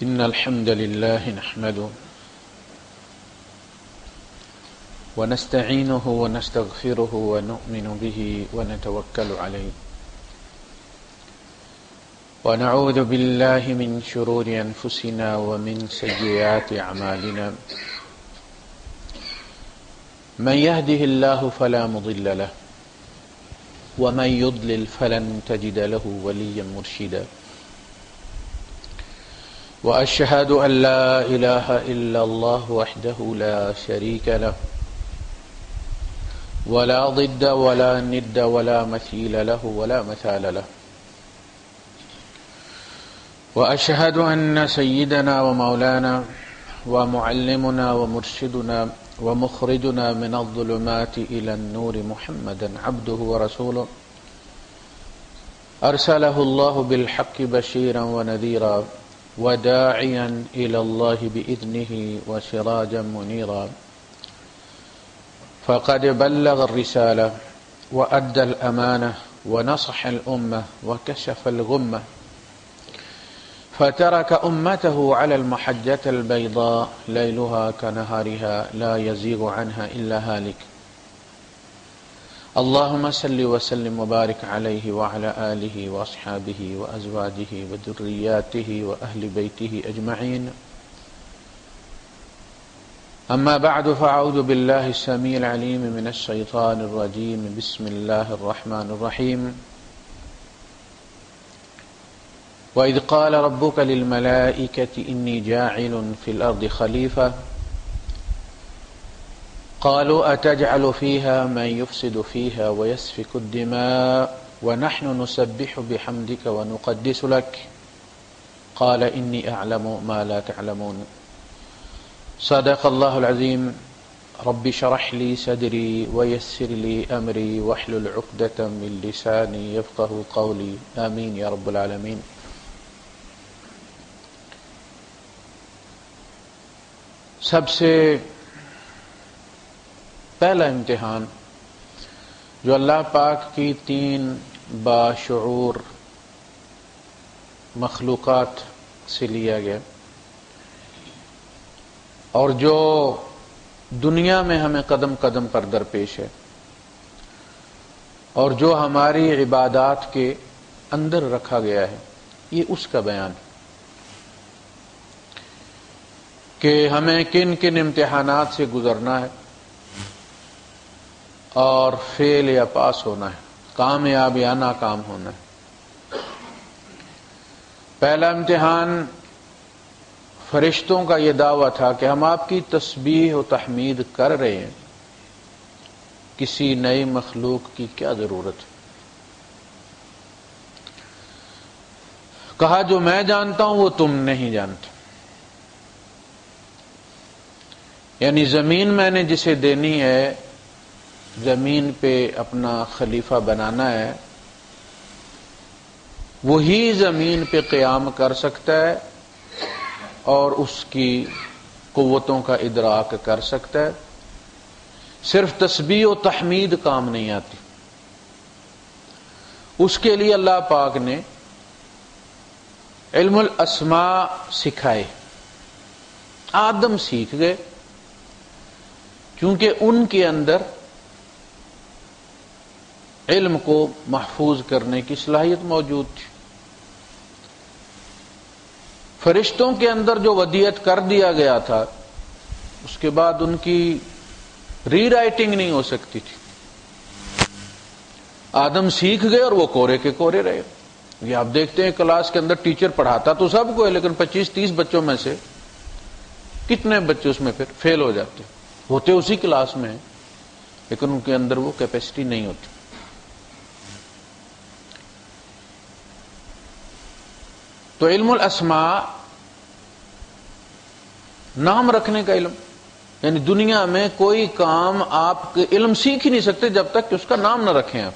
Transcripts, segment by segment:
إن الحمد لله نحمده ونستعينه ونستغفره ونؤمن به ونتوكل عليه ونعوذ بالله من شرور أنفسنا ومن سيئات أعمالنا من يهده الله فلا مضل له ومن يضلل فلن تجد له وليا مرشدا وأشهد أن لا إله إلا الله وحده لا شريك له ولا ضد ولا ند ولا مثيل له ولا مثال له وأشهد أن سيدنا ومولانا ومعلمنا ومرشدنا ومخرجنا من الظلمات إلى النور محمدا عبده ورسوله أرسله الله بالحق بشيرا ونذيرا وداعيا إلى الله بإذنه وسراجا منيرا فقد بلغ الرسالة وأدى الأمانة ونصح الأمة وكشف الغمة فترك أمته على المحجة البيضاء ليلها كنهارها لا يزيغ عنها إلا هالك اللهم صل وسلم وبارك عليه وعلى آله وأصحابه وأزواجه وذرياته وأهل بيته أجمعين أما بعد فأعوذ بالله السميع العليم من الشيطان الرجيم بسم الله الرحمن الرحيم وإذ قال ربك للملائكة إني جاعل في الأرض خليفة قالوا أتجعل فيها من يفسد فيها ويسفك الدماء ونحن نسبح بحمدك ونقدس لك قال إني أعلم ما لا تعلمون صدق الله العظيم رب اشرح لي صدري ويسر لي أمري واحلل عقدة من لساني يفقه قولي آمين يا رب العالمين. سب سے پہلا امتحان جو اللہ پاک کی 3 باشعور مخلوقات سے لیا گیا اور جو دنیا میں ہمیں قدم قدم پر درپیش ہے اور جو ہماری عبادات کے اندر رکھا گیا ہے، یہ اس کا بیان ہے کہ ہمیں کن کن امتحانات سے گزرنا ہے اور فیل یا پاس ہونا ہے، کامیاب یا ناکام ہونا ہے۔ پہلا امتحان فرشتوں کا یہ دعویٰ تھا کہ ہم آپ کی تسبیح و تحمید کر رہے ہیں، کسی نئی مخلوق کی کیا ضرورت ہے؟ کہا جو میں جانتا ہوں وہ تم نہیں جانتے، یعنی زمین میں نے جسے دینی ہے، زمین پہ اپنا خلیفہ بنانا ہے، وہی زمین پہ قیام کر سکتا ہے اور اس کی قوتوں کا ادراک کر سکتا ہے۔ صرف تسبیح و تحمید کام نہیں آتی، اس کے لیے اللہ پاک نے علم الاسماء سکھائے۔ آدم سیکھ گئے کیونکہ ان کے اندر علم کو محفوظ کرنے کی صلاحیت موجود تھی۔ فرشتوں کے اندر جو ودیعت کر دیا گیا تھا، اس کے بعد ان کی ری رائٹنگ نہیں ہو سکتی تھی۔ آدم سیکھ گئے اور وہ کورے کے کورے رہے۔ یہ آپ دیکھتے ہیں کلاس کے اندر ٹیچر پڑھاتا تو سب کو ہے، لیکن 25-30 بچوں میں سے کتنے بچے اس میں پھر فیل ہو جاتے ہوتے اسی کلاس میں ہیں، لیکن ان کے اندر وہ کیپیسٹی نہیں ہوتی۔ تو علم الاسماء نام رکھنے کا علم، یعنی دنیا میں کوئی کام آپ کے علم سیکھ ہی نہیں سکتے جب تک کہ اس کا نام نہ رکھیں۔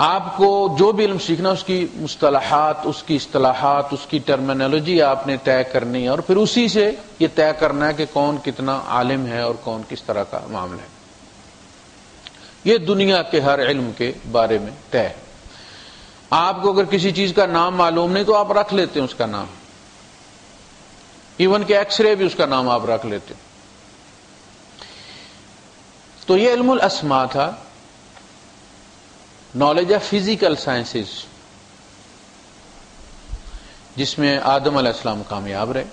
آپ کو جو بھی علم سیکھنا، اس کی مصطلحات، اس کی اصطلاحات، اس کی ٹرمینالوجی آپ نے طے کرنی ہے، اور پھر اسی سے یہ طے کرنا ہے کہ کون کتنا عالم ہے اور کون کس طرح کا معاملہ ہے۔ یہ دنیا کے ہر علم کے بارے میں طے ہے۔ آپ کو اگر کسی چیز کا نام معلوم نہیں تو آپ رکھ لیتے ہیں اس کا نام، ایون کہ ایکس رے بھی اس کا نام آپ رکھ لیتے ہیں۔ تو یہ علم الاسماء تھا، نالج آف فزیکل سائنسز، جس میں آدم علیہ السلام کامیاب رہے،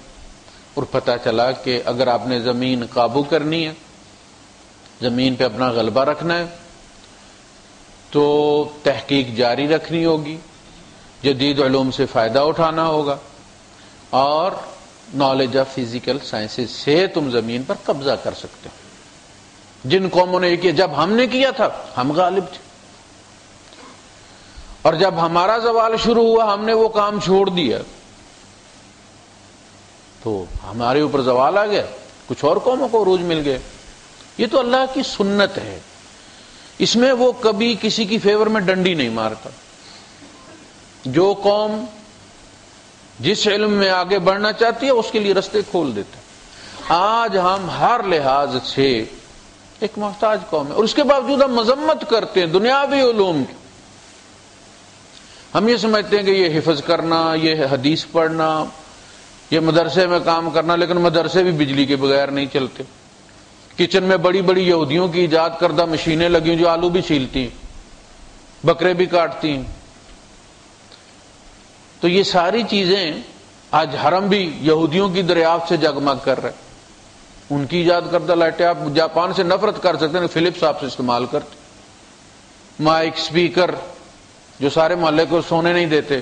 اور پتہ چلا کہ اگر آپ نے زمین قابو کرنی ہے، زمین پہ اپنا غلبہ رکھنا ہے، تو تحقیق جاری رکھنی ہوگی، جدید علوم سے فائدہ اٹھانا ہوگا، اور نالج آف فزیکل سائنسز سے تم زمین پر قبضہ کر سکتے ہو۔ جن قوموں نے یہ کیا، جب ہم نے کیا تھا ہم غالب تھے، اور جب ہمارا زوال شروع ہوا ہم نے وہ کام چھوڑ دیا تو ہمارے اوپر زوال آ گیا، کچھ اور قوموں کو عروج مل گئے۔ یہ تو اللہ کی سنت ہے، اس میں وہ کبھی کسی کی فیور میں ڈنڈی نہیں مارتا۔ جو قوم جس علم میں آگے بڑھنا چاہتی ہے اس کے لیے رستے کھول دیتا ہے۔ آج ہم ہر لحاظ سے ایک محتاج قوم ہے، اور اس کے باوجود ہم مذمت کرتے ہیں دنیاوی علوم کی۔ ہم یہ سمجھتے ہیں کہ یہ حفظ کرنا، یہ حدیث پڑھنا، یہ مدرسے میں کام کرنا، لیکن مدرسے بھی بجلی کے بغیر نہیں چلتے۔ کچن میں بڑی بڑی یہودیوں کی ایجاد کردہ مشینیں لگی جو آلو بھی چھیلتی ہیں، بکرے بھی کاٹتی ہیں۔ تو یہ ساری چیزیں، آج حرم بھی یہودیوں کی دریافت سے جگمگ کر رہے، ان کی ایجاد کردہ لائٹیں۔ آپ جاپان سے نفرت کر سکتے ہیں، فلپس آپ سے استعمال کرتے، مائک، سپیکر جو سارے محلے کو سونے نہیں دیتے۔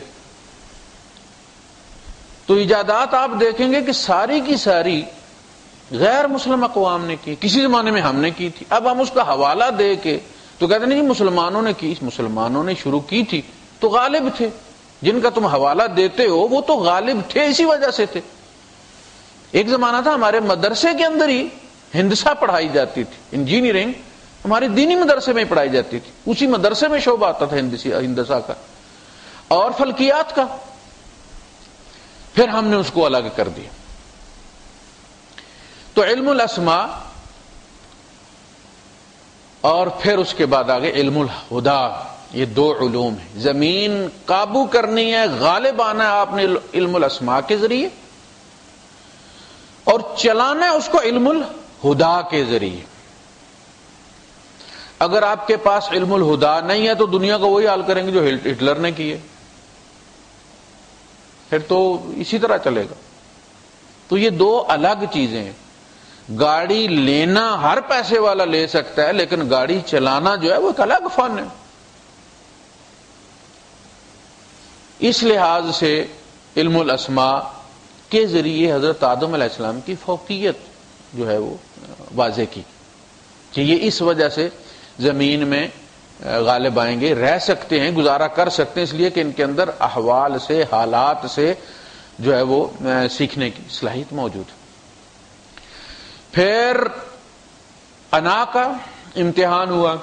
تو ایجادات آپ دیکھیں گے کہ ساری کی ساری غیر مسلم اقوام نے کی، کسی زمانے میں ہم نے کی تھی۔ اب ہم اس کا حوالہ دے کے تو کہتے ہیں نہیں مسلمانوں نے کی، مسلمانوں نے شروع کی تھی تو غالب تھے، جن کا تم حوالہ دیتے ہو وہ تو غالب تھے، اسی وجہ سے تھے۔ ایک زمانہ تھا ہمارے مدرسے کے اندر ہی ہندسہ پڑھائی جاتی تھی، انجینئرنگ ہمارے دینی مدرسے میں ہی پڑھائی جاتی تھی، اسی مدرسے میں شعبہ آتا تھا ہندسہ کا اور فلکیات کا۔ پھر ہم نے اس کو الگ کر دیا۔ تو علم الاسماء، اور پھر اس کے بعد آگے علم الہدا، یہ دو علوم ہیں۔ زمین قابو کرنی ہے، غالب آنا ہے آپ نے علم الاسماء کے ذریعے، اور چلانا ہے اس کو علم الہدا کے ذریعے۔ اگر آپ کے پاس علم الہدا نہیں ہے تو دنیا کا وہی حال کریں گے جو ہٹلر نے کیے، پھر تو اسی طرح چلے گا۔ تو یہ دو الگ چیزیں ہیں۔ گاڑی لینا ہر پیسے والا لے سکتا ہے، لیکن گاڑی چلانا جو ہے وہ ایک الگ فن ہے۔ اس لحاظ سے علم الاسماء کے ذریعے حضرت آدم علیہ السلام کی فوقیت جو ہے وہ واضح کی کہ یہ اس وجہ سے زمین میں غالب آئیں گے، رہ سکتے ہیں، گزارا کر سکتے ہیں، اس لیے کہ ان کے اندر احوال سے، حالات سے جو ہے وہ سیکھنے کی صلاحیت موجود ہے۔ پھر انا کا امتحان ہوا،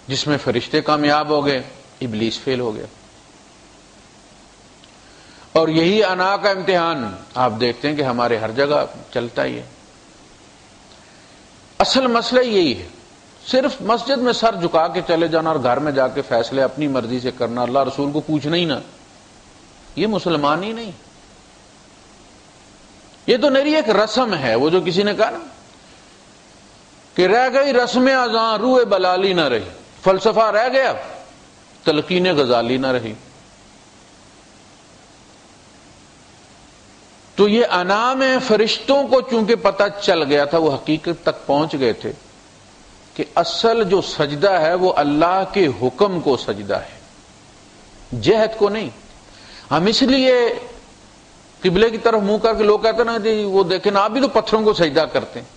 جس میں فرشتے کامیاب ہو گئے، ابلیس فیل ہو گیا۔ اور یہی انا کا امتحان آپ دیکھتے ہیں کہ ہمارے ہر جگہ چلتا ہی ہے۔ اصل مسئلہ یہی ہے، صرف مسجد میں سر جھکا کے چلے جانا اور گھر میں جا کے فیصلے اپنی مرضی سے کرنا، اللہ رسول کو پوچھنا ہی نہ، یہ مسلمان ہی نہیں۔ یہ تو میری ایک رسم ہے، وہ جو کسی نے کہا نا کہ رہ گئی رسم اذاں روح بلالی نہ رہی، فلسفہ رہ گیا تلقین غزالی نہ رہی۔ تو یہ انا میں فرشتوں کو چونکہ پتہ چل گیا تھا، وہ حقیقت تک پہنچ گئے تھے کہ اصل جو سجدہ ہے وہ اللہ کے حکم کو سجدہ ہے، جہد کو نہیں۔ ہم اس لیے قبلے کی طرف منہ کر کے لوگ کہتے ہیں نا جی وہ دیکھیں نا آپ بھی تو پتھروں کو سجدہ کرتے ہیں۔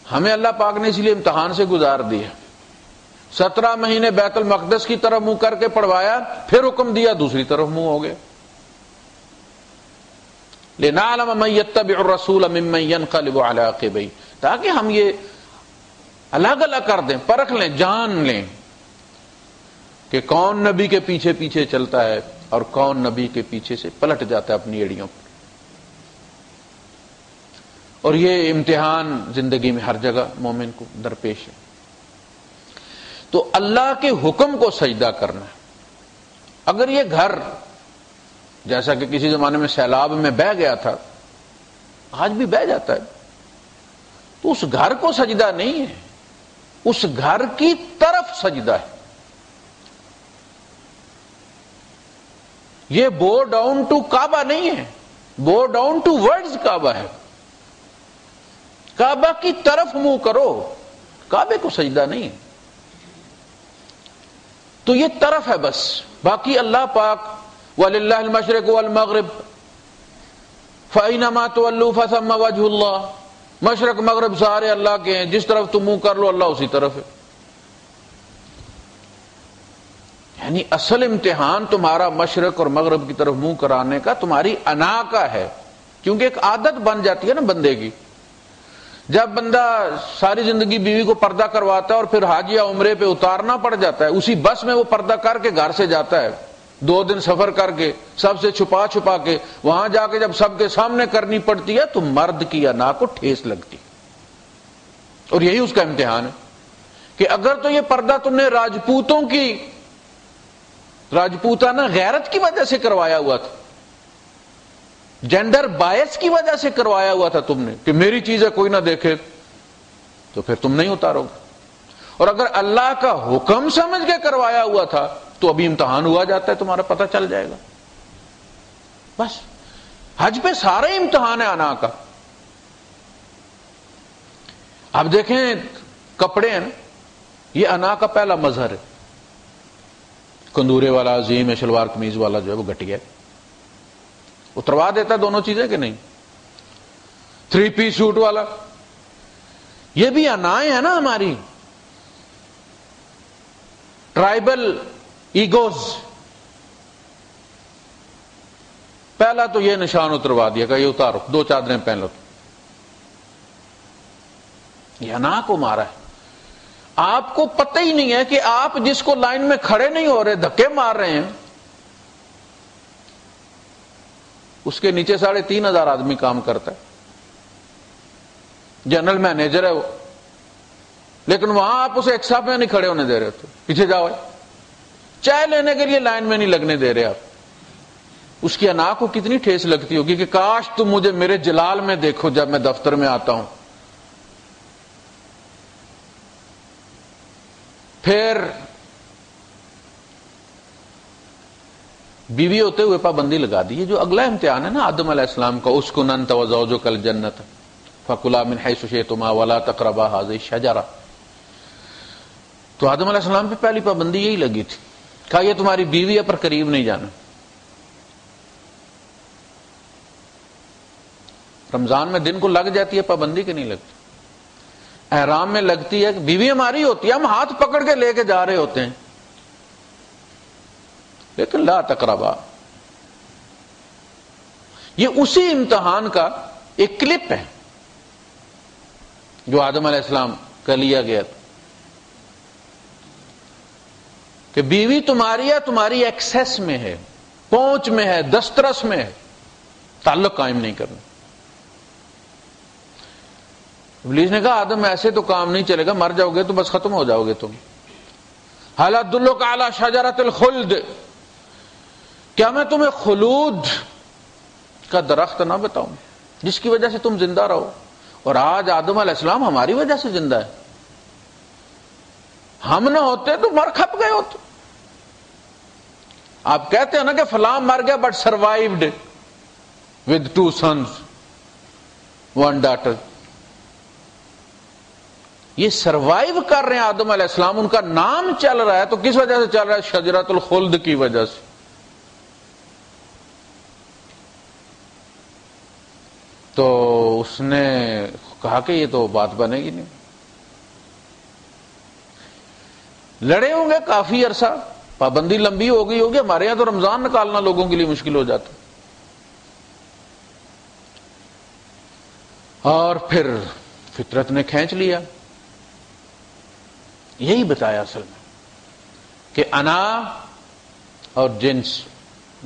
ہمیں اللہ پاک نے اس لیے امتحان سے گزار دیا، 17 مہینے بیت المقدس کی طرف منہ کر کے پڑھوایا، پھر حکم دیا دوسری طرف منہ ہو گئے۔ لِنَعْلَمَ مَن يَتَّبِعُ الرَّسُولَ مِمَّن يَنقَلِبُ عَلَىٰ عَقِبَيْهِ، تاکہ ہم یہ الگ الگ کر دیں، پرکھ لیں، جان لیں کہ کون نبی کے پیچھے پیچھے چلتا ہے اور کون نبی کے پیچھے سے پلٹ جاتا ہے اپنی ایڑیوں پر۔ اور یہ امتحان زندگی میں ہر جگہ مومن کو درپیش ہے۔ تو اللہ کے حکم کو سجدہ کرنا ہے۔ اگر یہ گھر جیسا کہ کسی زمانے میں سیلاب میں بہہ گیا تھا، آج بھی بہہ جاتا ہے، تو اس گھر کو سجدہ نہیں ہے، اس گھر کی طرف سجدہ ہے۔ یہ بو ڈاؤن ٹو کعبہ نہیں ہے، بو ڈاؤن ٹو ورڈز کعبہ ہے۔ کعبہ کی طرف منہ کرو، کعبے کو سجدہ نہیں ہے۔ تو یہ طرف ہے بس، باقی اللہ پاک وَلِلَّهِ الْمَشْرِقُ وَالْمَغْرِبُ فَأَيْنَمَا تُوَلُّوا فَثَمَّ وَجْهُ اللَّهِ، مشرق مغرب سارے اللہ کے ہیں، جس طرف تم منہ کر لو اللہ اسی طرف ہے۔ یعنی اصل امتحان تمہارا مشرق اور مغرب کی طرف منہ کرانے کا تمہاری انا کا ہے، کیونکہ ایک عادت بن جاتی ہے نا بندے کی۔ جب بندہ ساری زندگی بیوی کو پردہ کرواتا ہے اور پھر حج یا عمرے پہ اتارنا پڑ جاتا ہے، اسی بس میں وہ پردہ کر کے گھر سے جاتا ہے، 2 دن سفر کر کے سب سے چھپا چھپا کے، وہاں جا کے جب سب کے سامنے کرنی پڑتی ہے تو مرد کی انا کو ٹھیس لگتی، اور یہی اس کا امتحان ہے کہ اگر تو یہ پردہ تم نے راجپوتوں کی راجپوتانہ غیرت کی وجہ سے کروایا ہوا تھا، جینڈر بائس کی وجہ سے کروایا ہوا تھا تم نے کہ میری چیزیں کوئی نہ دیکھے، تو پھر تم نہیں اتارو گے۔ اور اگر اللہ کا حکم سمجھ کے کروایا ہوا تھا تو ابھی امتحان ہوا جاتا ہے، تمہارا پتہ چل جائے گا۔ بس حج پہ سارے امتحان ہے انا کا۔ اب دیکھیں کپڑے ہیں نا، یہ انا کا پہلا مظہر ہے۔ کندورے والا عظیم ہے، شلوار قمیض والا جو ہے وہ گھٹ گیا، اتروا دیتا دونوں چیزیں کہ نہیں۔ 3 پیس سوٹ والا، یہ بھی انائیں ہیں نا ہماری، ٹرائبل ایگوز۔ پہلا تو یہ نشان اتروا دیا کہ یہ اتارو، 2 چادریں پہن لو، یہ انا کو مارا ہے۔ آپ کو پتہ ہی نہیں ہے کہ آپ جس کو لائن میں کھڑے نہیں ہو رہے، دھکے مار رہے ہیں، اس کے نیچے 3,500 آدمی کام کرتا ہے، جنرل مینیجر ہے وہ، لیکن وہاں آپ اسے ایک صف میں نہیں کھڑے ہونے دے رہے، تو پیچھے جاؤ، چائے لینے کے لیے لائن میں نہیں لگنے دے رہے آپ۔ اس کی انا کو کتنی ٹھیس لگتی ہوگی کہ کاش تم مجھے میرے جلال میں دیکھو جب میں دفتر میں آتا ہوں۔ پھر بیوی ہوتے ہوئے پابندی لگا دی، یہ جو اگلا امتحان ہے نا آدم علیہ السلام کا، اسکن انت وزوجک الجنۃ فکلا من حیث شئتما ولا تقربا هذه الشجرہ۔ تو آدم علیہ السلام پہ پہلی پابندی یہی لگی تھی، کہا یہ تمہاری بیوی ہے پر قریب نہیں جانا۔ رمضان میں دن کو لگ جاتی ہے پابندی کہ نہیں لگتی؟ احرام میں لگتی ہے، بیوی ہماری ہوتی ہے، ہم ہاتھ پکڑ کے لے کے جا رہے ہوتے ہیں، لیکن لا تقربا۔ یہ اسی امتحان کا ایک کلپ ہے جو آدم علیہ السلام کا لیا گیا تھا کہ بیوی تمہاری ہے، تمہاری ایکسس میں ہے، پہنچ میں ہے، دسترس میں ہے، تعلق قائم نہیں کرنا۔ ابلیس نے کہا آدم ایسے تو کام نہیں چلے گا، مر جاؤ گے تو بس ختم ہو جاؤ گے تم۔ هل ادلک علی شجرۃ الخلد، کیا میں تمہیں خلود کا درخت نہ بتاؤں جس کی وجہ سے تم زندہ رہو؟ اور آج آدم علیہ السلام ہماری وجہ سے زندہ ہے، ہم نہ ہوتے تو مر کھپ گئے ہوتے۔ آپ کہتے ہیں نا کہ فلاں مر گیا بٹ سروائیوڈ ود 2 sons 1 daughter، یہ سروائیو کر رہے ہیں آدم علیہ السلام، ان کا نام چل رہا ہے، تو کس وجہ سے چل رہا ہے؟ شجرۃ الخلد کی وجہ سے۔ تو اس نے کہا کہ یہ تو بات بنے گی نہیں۔ لڑے ہوں گے کافی عرصہ، پابندی لمبی ہو گئی ہوگی، ہمارے یہاں تو رمضان نکالنا لوگوں کے لیے مشکل ہو جاتا، اور پھر فطرت نے کھینچ لیا۔ یہی بتایا اصل میں کہ انا اور جنس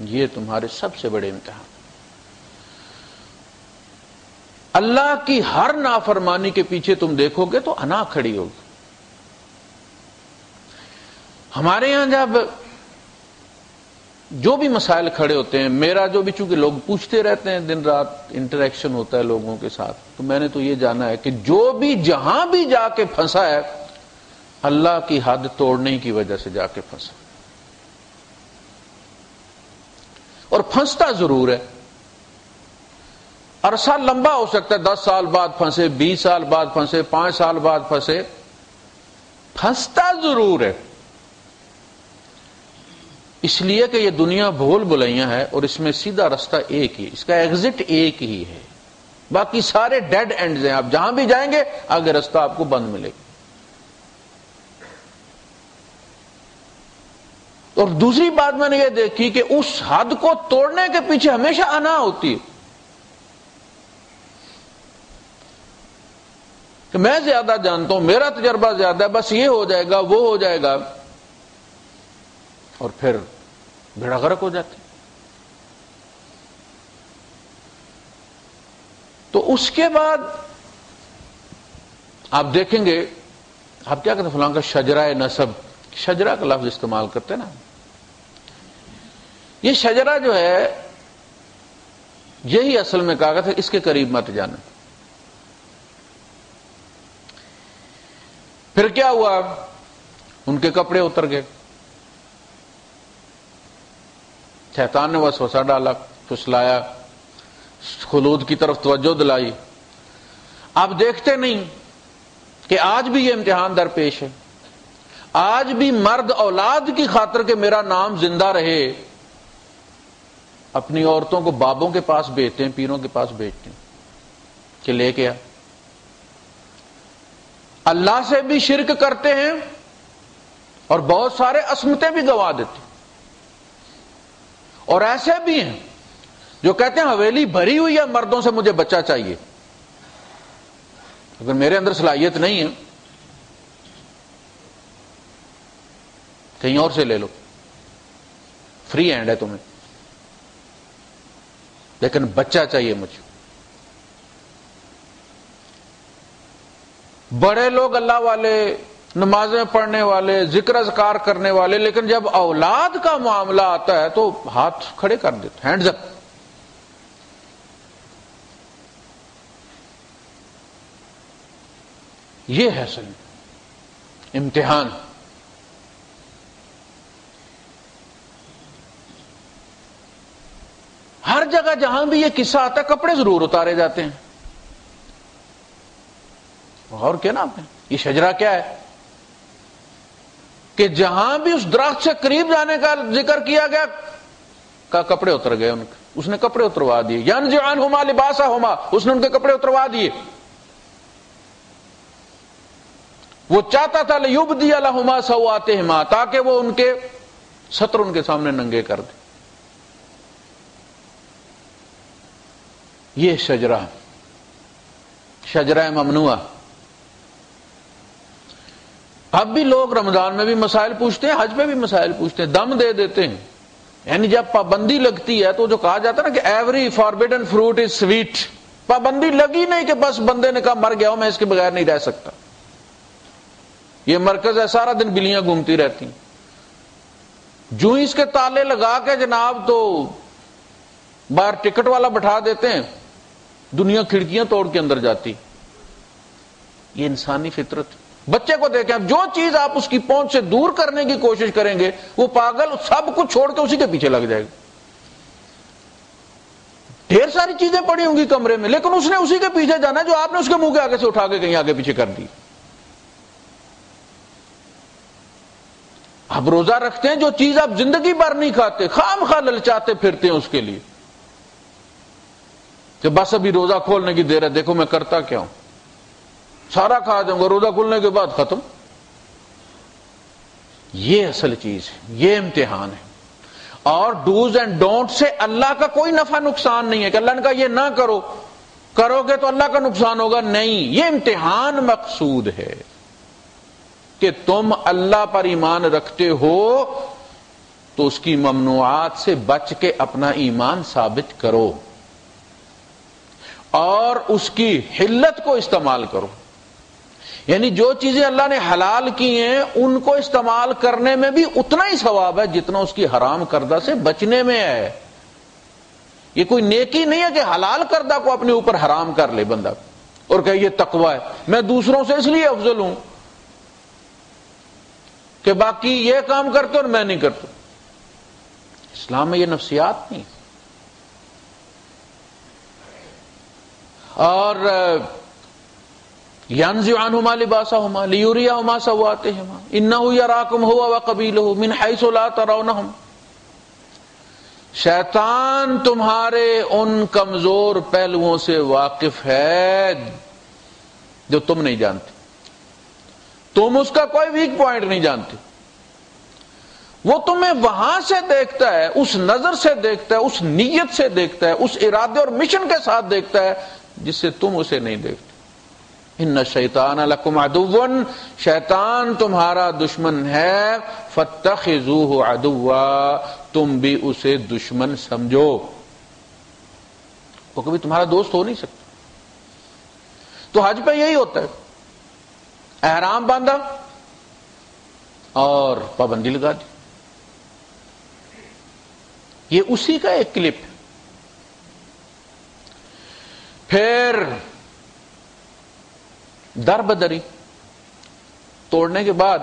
یہ تمہارے سب سے بڑے امتحان۔ اللہ کی ہر نافرمانی کے پیچھے تم دیکھو گے تو انا کھڑی ہوگی، ہمارے یہاں جب جو بھی مسائل کھڑے ہوتے ہیں، میرا جو بھی چونکہ لوگ پوچھتے رہتے ہیں، دن رات انٹریکشن ہوتا ہے لوگوں کے ساتھ، تو میں نے تو یہ جانا ہے کہ جو بھی جہاں بھی جا کے پھنسا ہے اللہ کی حد توڑنے کی وجہ سے جا کے پھنسا، اور پھنستا ضرور ہے۔ عرصہ لمبا ہو سکتا ہے، 10 سال بعد پھنسے، 20 سال بعد پھنسے، 5 سال بعد پھنسے، پھنستا ضرور ہے۔ اس لیے کہ یہ دنیا بھول بھلائیاں ہے، اور اس میں سیدھا رستہ ایک ہی، اس کا ایگزٹ ایک ہی ہے، باقی سارے ڈیڈ اینڈز ہیں، آپ جہاں بھی جائیں گے آگے رستہ آپ کو بند ملے گا۔ اور دوسری بات میں نے یہ دیکھی کہ اس حد کو توڑنے کے پیچھے ہمیشہ انا ہوتی ہے کہ میں زیادہ جانتا ہوں، میرا تجربہ زیادہ ہے، بس یہ ہو جائے گا، وہ ہو جائے گا، اور پھر بھیڑا غرق ہو جاتی۔ تو اس کے بعد آپ دیکھیں گے، آپ کیا کہتے ہیں فلاں کا شجرہ نسب، شجرہ کا لفظ استعمال کرتے ہیں نا، یہ شجرہ جو ہے یہی اصل میں کہا گیا تھا اس کے قریب مت جانا۔ پھر کیا ہوا، ان کے کپڑے اتر گئے، شیطان نے وسوسہ ڈالا، پھسلایا، خلود کی طرف توجہ دلائی۔ آپ دیکھتے نہیں کہ آج بھی یہ امتحان درپیش ہے، آج بھی مرد اولاد کی خاطر کہ میرا نام زندہ رہے اپنی عورتوں کو بابوں کے پاس بھیجتے ہیں، پیروں کے پاس بھیجتے ہیں کہ لے کے آ۔ اللہ سے بھی شرک کرتے ہیں اور بہت سارے عصمتیں بھی گوا دیتے ہیں، اور ایسے بھی ہیں جو کہتے ہیں حویلی بھری ہوئی ہے مردوں سے، مجھے بچہ چاہیے، اگر میرے اندر صلاحیت نہیں ہے کہیں اور سے لے لو، فری ہینڈ ہے تمہیں، لیکن بچہ چاہیے مجھے۔ بڑے لوگ اللہ والے، نمازیں پڑھنے والے، ذکر اذکار کرنے والے، لیکن جب اولاد کا معاملہ آتا ہے تو ہاتھ کھڑے کر دیتے، ہینڈز اپ۔ یہ ہے اصل امتحان۔ ہر جگہ جہاں بھی یہ قصہ آتا ہے کپڑے ضرور اتارے جاتے ہیں۔ اور کیا نا آپ نے، یہ شجرہ کیا ہے کہ جہاں بھی اس درخت سے قریب جانے کا ذکر کیا گیا کا کپڑے اتر گئے ان کے، اس نے کپڑے اتروا دیے، ینزع عنہما لباسہما، اس نے ان کے کپڑے اتروا دیے۔ وہ چاہتا تھا لیبدی لہما سوآتہما، تاکہ وہ ان کے ستر ان کے سامنے ننگے کر دے۔ یہ شجرہ، شجرہ ممنوعہ۔ اب بھی لوگ رمضان میں بھی مسائل پوچھتے ہیں، حج میں بھی مسائل پوچھتے ہیں، دم دے دیتے ہیں، یعنی جب پابندی لگتی ہے تو جو کہا جاتا ہے نا کہ ایوری فاربیڈن فروٹ از سویٹ، پابندی لگی نہیں کہ بس بندے نے کہا مر گیا ہوں میں اس کے بغیر نہیں رہ سکتا، یہ مرکز ہے سارا دن بلیاں گھومتی رہتی، جو ہی اس کے تالے لگا کے جناب تو باہر ٹکٹ والا بٹھا دیتے ہیں، دنیا کھڑکیاں توڑ کے اندر جاتی۔ یہ انسانی فطرت۔ بچے کو دیکھیں، اب جو چیز آپ اس کی پہنچ سے دور کرنے کی کوشش کریں گے وہ پاگل سب کچھ چھوڑ کے اسی کے پیچھے لگ جائے گا۔ ڈھیر ساری چیزیں پڑی ہوں گی کمرے میں، لیکن اس نے اسی کے پیچھے جانا ہے جو آپ نے اس کے منہ کے آگے سے اٹھا کے کہیں آگے پیچھے کر دی۔ اب روزہ رکھتے ہیں، جو چیز آپ زندگی بھر نہیں کھاتے، خام خواہ للچاتے پھرتے ہیں اس کے لیے کہ بس ابھی روزہ کھولنے کی دیر ہے، دیکھو میں کرتا کیا ہوں، سارا کھا جاؤں گا، روزہ کھولنے کے بعد ختم۔ یہ اصل چیز ہے، یہ امتحان ہے۔ اور ڈوز اینڈ ڈونٹ سے اللہ کا کوئی نفع نقصان نہیں ہے کہ اللہ نے کہا یہ نہ کرو، کرو گے تو اللہ کا نقصان ہوگا، نہیں، یہ امتحان مقصود ہے کہ تم اللہ پر ایمان رکھتے ہو تو اس کی ممنوعات سے بچ کے اپنا ایمان ثابت کرو اور اس کی حلت کو استعمال کرو۔ یعنی جو چیزیں اللہ نے حلال کی ہیں ان کو استعمال کرنے میں بھی اتنا ہی ثواب ہے جتنا اس کی حرام کردہ سے بچنے میں ہے. یہ کوئی نیکی نہیں ہے کہ حلال کردہ کو اپنے اوپر حرام کر لے بندہ اور کہ یہ تقوی ہے، میں دوسروں سے اس لیے افضل ہوں کہ باقی یہ کام کرتے اور میں نہیں کرتا. اسلام میں یہ نفسیات نہیں. اور ينزع عنهما لباسهما ليريهما سوآتهما انه يراكم هو وقبيله من حيث لا ترونهم. شیطان تمہارے ان کمزور پہلوؤں سے واقف ہے جو تم نہیں جانتے، تم اس کا کوئی ویک پوائنٹ نہیں جانتے. وہ تمہیں وہاں سے دیکھتا ہے، اس نظر سے دیکھتا ہے، اس نیت سے دیکھتا ہے، اس ارادے اور مشن کے ساتھ دیکھتا ہے جس سے تم اسے نہیں دیکھتے. ان الشیطان لکم عدو، شیطان تمہارا دشمن ہے، فاتخذوہ عدوا، تم بھی اسے دشمن سمجھو. وہ کبھی تمہارا دوست ہو نہیں سکتا. تو حج پہ یہی ہوتا ہے، احرام باندھا اور پابندی لگا دی. یہ اسی کا ایک کلپ ہے. پھر در بدری توڑنے کے بعد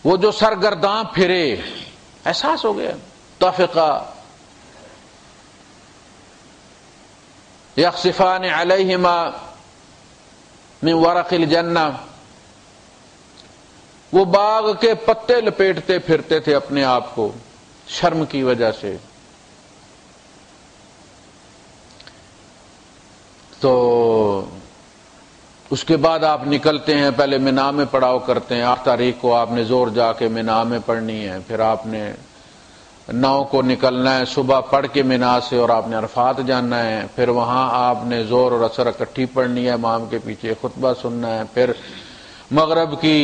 وہ جو سرگرداں پھرے، احساس ہو گیا طفقا یخصفان علیہما من ورق الجنہ، وہ باغ کے پتے لپیٹتے پھرتے تھے اپنے آپ کو شرم کی وجہ سے. تو اس کے بعد آپ نکلتے ہیں، پہلے مینا میں پڑاؤ کرتے ہیں. 8 تاریخ کو آپ نے زور جا کے مینا میں پڑھنی ہے، پھر آپ نے 9 کو نکلنا ہے صبح پڑھ کے مینا سے، اور آپ نے عرفات جانا ہے. پھر وہاں آپ نے زور اور اثر اکٹھی پڑھنی ہے، امام کے پیچھے خطبہ سننا ہے. پھر مغرب کی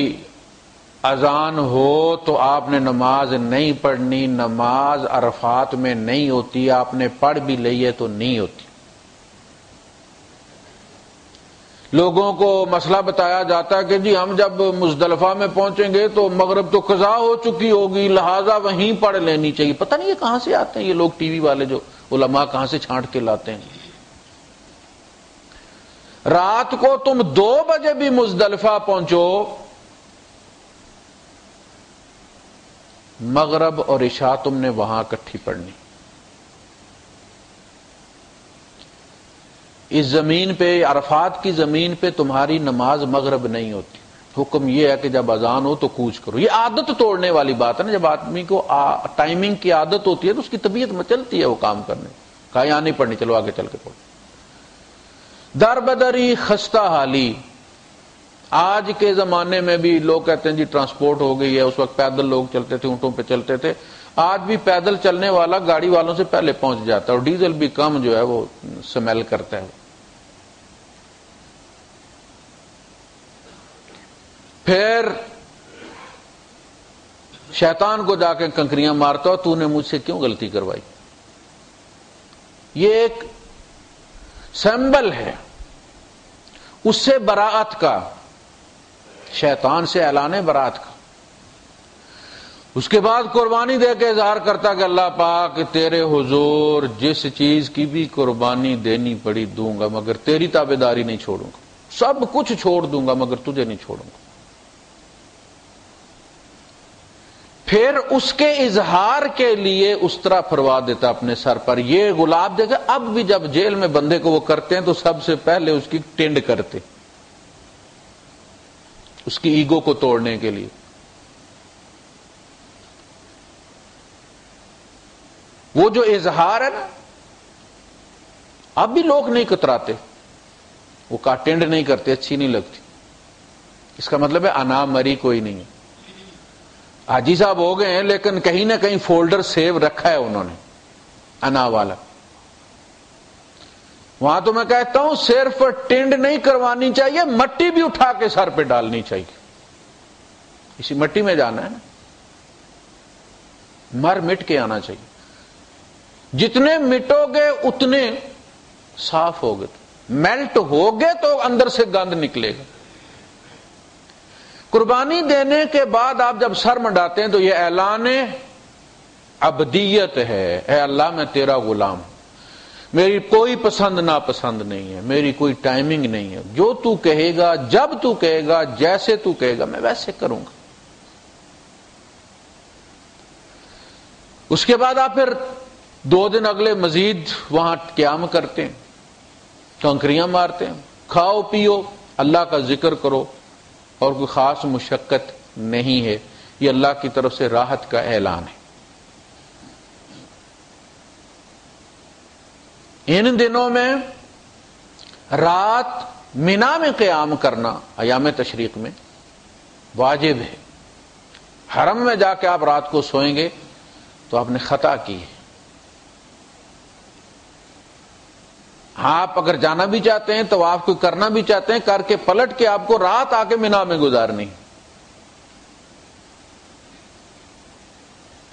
اذان ہو تو آپ نے نماز نہیں پڑھنی، نماز عرفات میں نہیں ہوتی، آپ نے پڑھ بھی لی ہے تو نہیں ہوتی. لوگوں کو مسئلہ بتایا جاتا ہے کہ جی ہم جب مزدلفہ میں پہنچیں گے تو مغرب تو قضا ہو چکی ہوگی، لہذا وہیں پڑھ لینی چاہیے. پتہ نہیں یہ کہاں سے آتے ہیں یہ لوگ ٹی وی والے، جو علماء کہاں سے چھانٹ کے لاتے ہیں. رات کو تم 2 بجے بھی مزدلفہ پہنچو، مغرب اور عشاء تم نے وہاں اکٹھی پڑھنی. اس زمین پہ، عرفات کی زمین پہ تمہاری نماز مغرب نہیں ہوتی. حکم یہ ہے کہ جب اذان ہو تو کوچ کرو. یہ عادت توڑنے والی بات ہے نا. جب آدمی کو ٹائمنگ کی عادت ہوتی ہے تو اس کی طبیعت مچلتی ہے وہ کام کرنے. کہا یہاں نہیں پڑھنی، چلو آگے چل کے پڑھو. در بدری خستہ حالی. آج کے زمانے میں بھی لوگ کہتے ہیں جی ٹرانسپورٹ ہو گئی ہے، اس وقت پیدل لوگ چلتے تھے، اونٹوں پہ چلتے تھے. آج بھی پیدل چلنے والا گاڑی والوں سے پہلے پہنچ جاتا ہے، اور ڈیزل بھی کم جو ہے وہ سمیل کرتا ہے. پھر شیطان کو جا کے کنکریاں مارتا ہو، تو نے مجھ سے کیوں غلطی کروائی. یہ ایک سمبل ہے اس سے براءت کا، شیطان سے اعلان براءت کا. اس کے بعد قربانی دے کے اظہار کرتا کہ اللہ پاک تیرے حضور جس چیز کی بھی قربانی دینی پڑی دوں گا، مگر تیری تابعداری نہیں چھوڑوں گا. سب کچھ چھوڑ دوں گا مگر تجھے نہیں چھوڑوں گا. پھر اس کے اظہار کے لیے اس طرح پھروا دیتا اپنے سر پر یہ گلاب دے کے. اب بھی جب جیل میں بندے کو وہ کرتے ہیں تو سب سے پہلے اس کی ٹینڈ کرتے، اس کی ایگو کو توڑنے کے لیے. وہ جو اظہار ہے نا، اب بھی لوگ نہیں کتراتے، وہ کا ٹینڈ نہیں کرتے، اچھی نہیں لگتی. اس کا مطلب ہے انا مری کوئی نہیں ہے. حاجی صاحب ہو گئے ہیں لیکن کہیں نہ کہیں فولڈر سیو رکھا ہے انہوں نے انا والا. وہاں تو میں کہتا ہوں صرف ٹینڈ نہیں کروانی چاہیے، مٹی بھی اٹھا کے سر پہ ڈالنی چاہیے. اسی مٹی میں جانا ہے نا، مر مٹ کے آنا چاہیے. جتنے مٹو گے اتنے صاف ہوگے. میلٹ ہوگے تو اندر سے گند نکلے گا۔ قربانی دینے کے بعد آپ جب سر منڈاتے ہیں تو یہ اعلان عبدیت ہے، اے اللہ میں تیرا غلام ہوں، میری کوئی پسند ناپسند نہیں ہے، میری کوئی ٹائمنگ نہیں ہے، جو تو کہے گا، جب تو کہے گا، جیسے تو کہے گا میں ویسے کروں گا۔ اس کے بعد آپ پھر 2 دن اگلے مزید وہاں قیام کرتے ہیں، کنکریاں مارتے ہیں، کھاؤ پیو، اللہ کا ذکر کرو، اور کوئی خاص مشقت نہیں ہے، یہ اللہ کی طرف سے راحت کا اعلان ہے۔ ان دنوں میں رات مینا میں قیام کرنا ایام تشریق میں واجب ہے۔ حرم میں جا کے آپ رات کو سوئیں گے تو آپ نے خطا کی ہے۔ آپ اگر جانا بھی چاہتے ہیں تو آپ کو کرنا بھی چاہتے ہیں، کر کے پلٹ کے آپ کو رات آ کے مینا میں گزارنی۔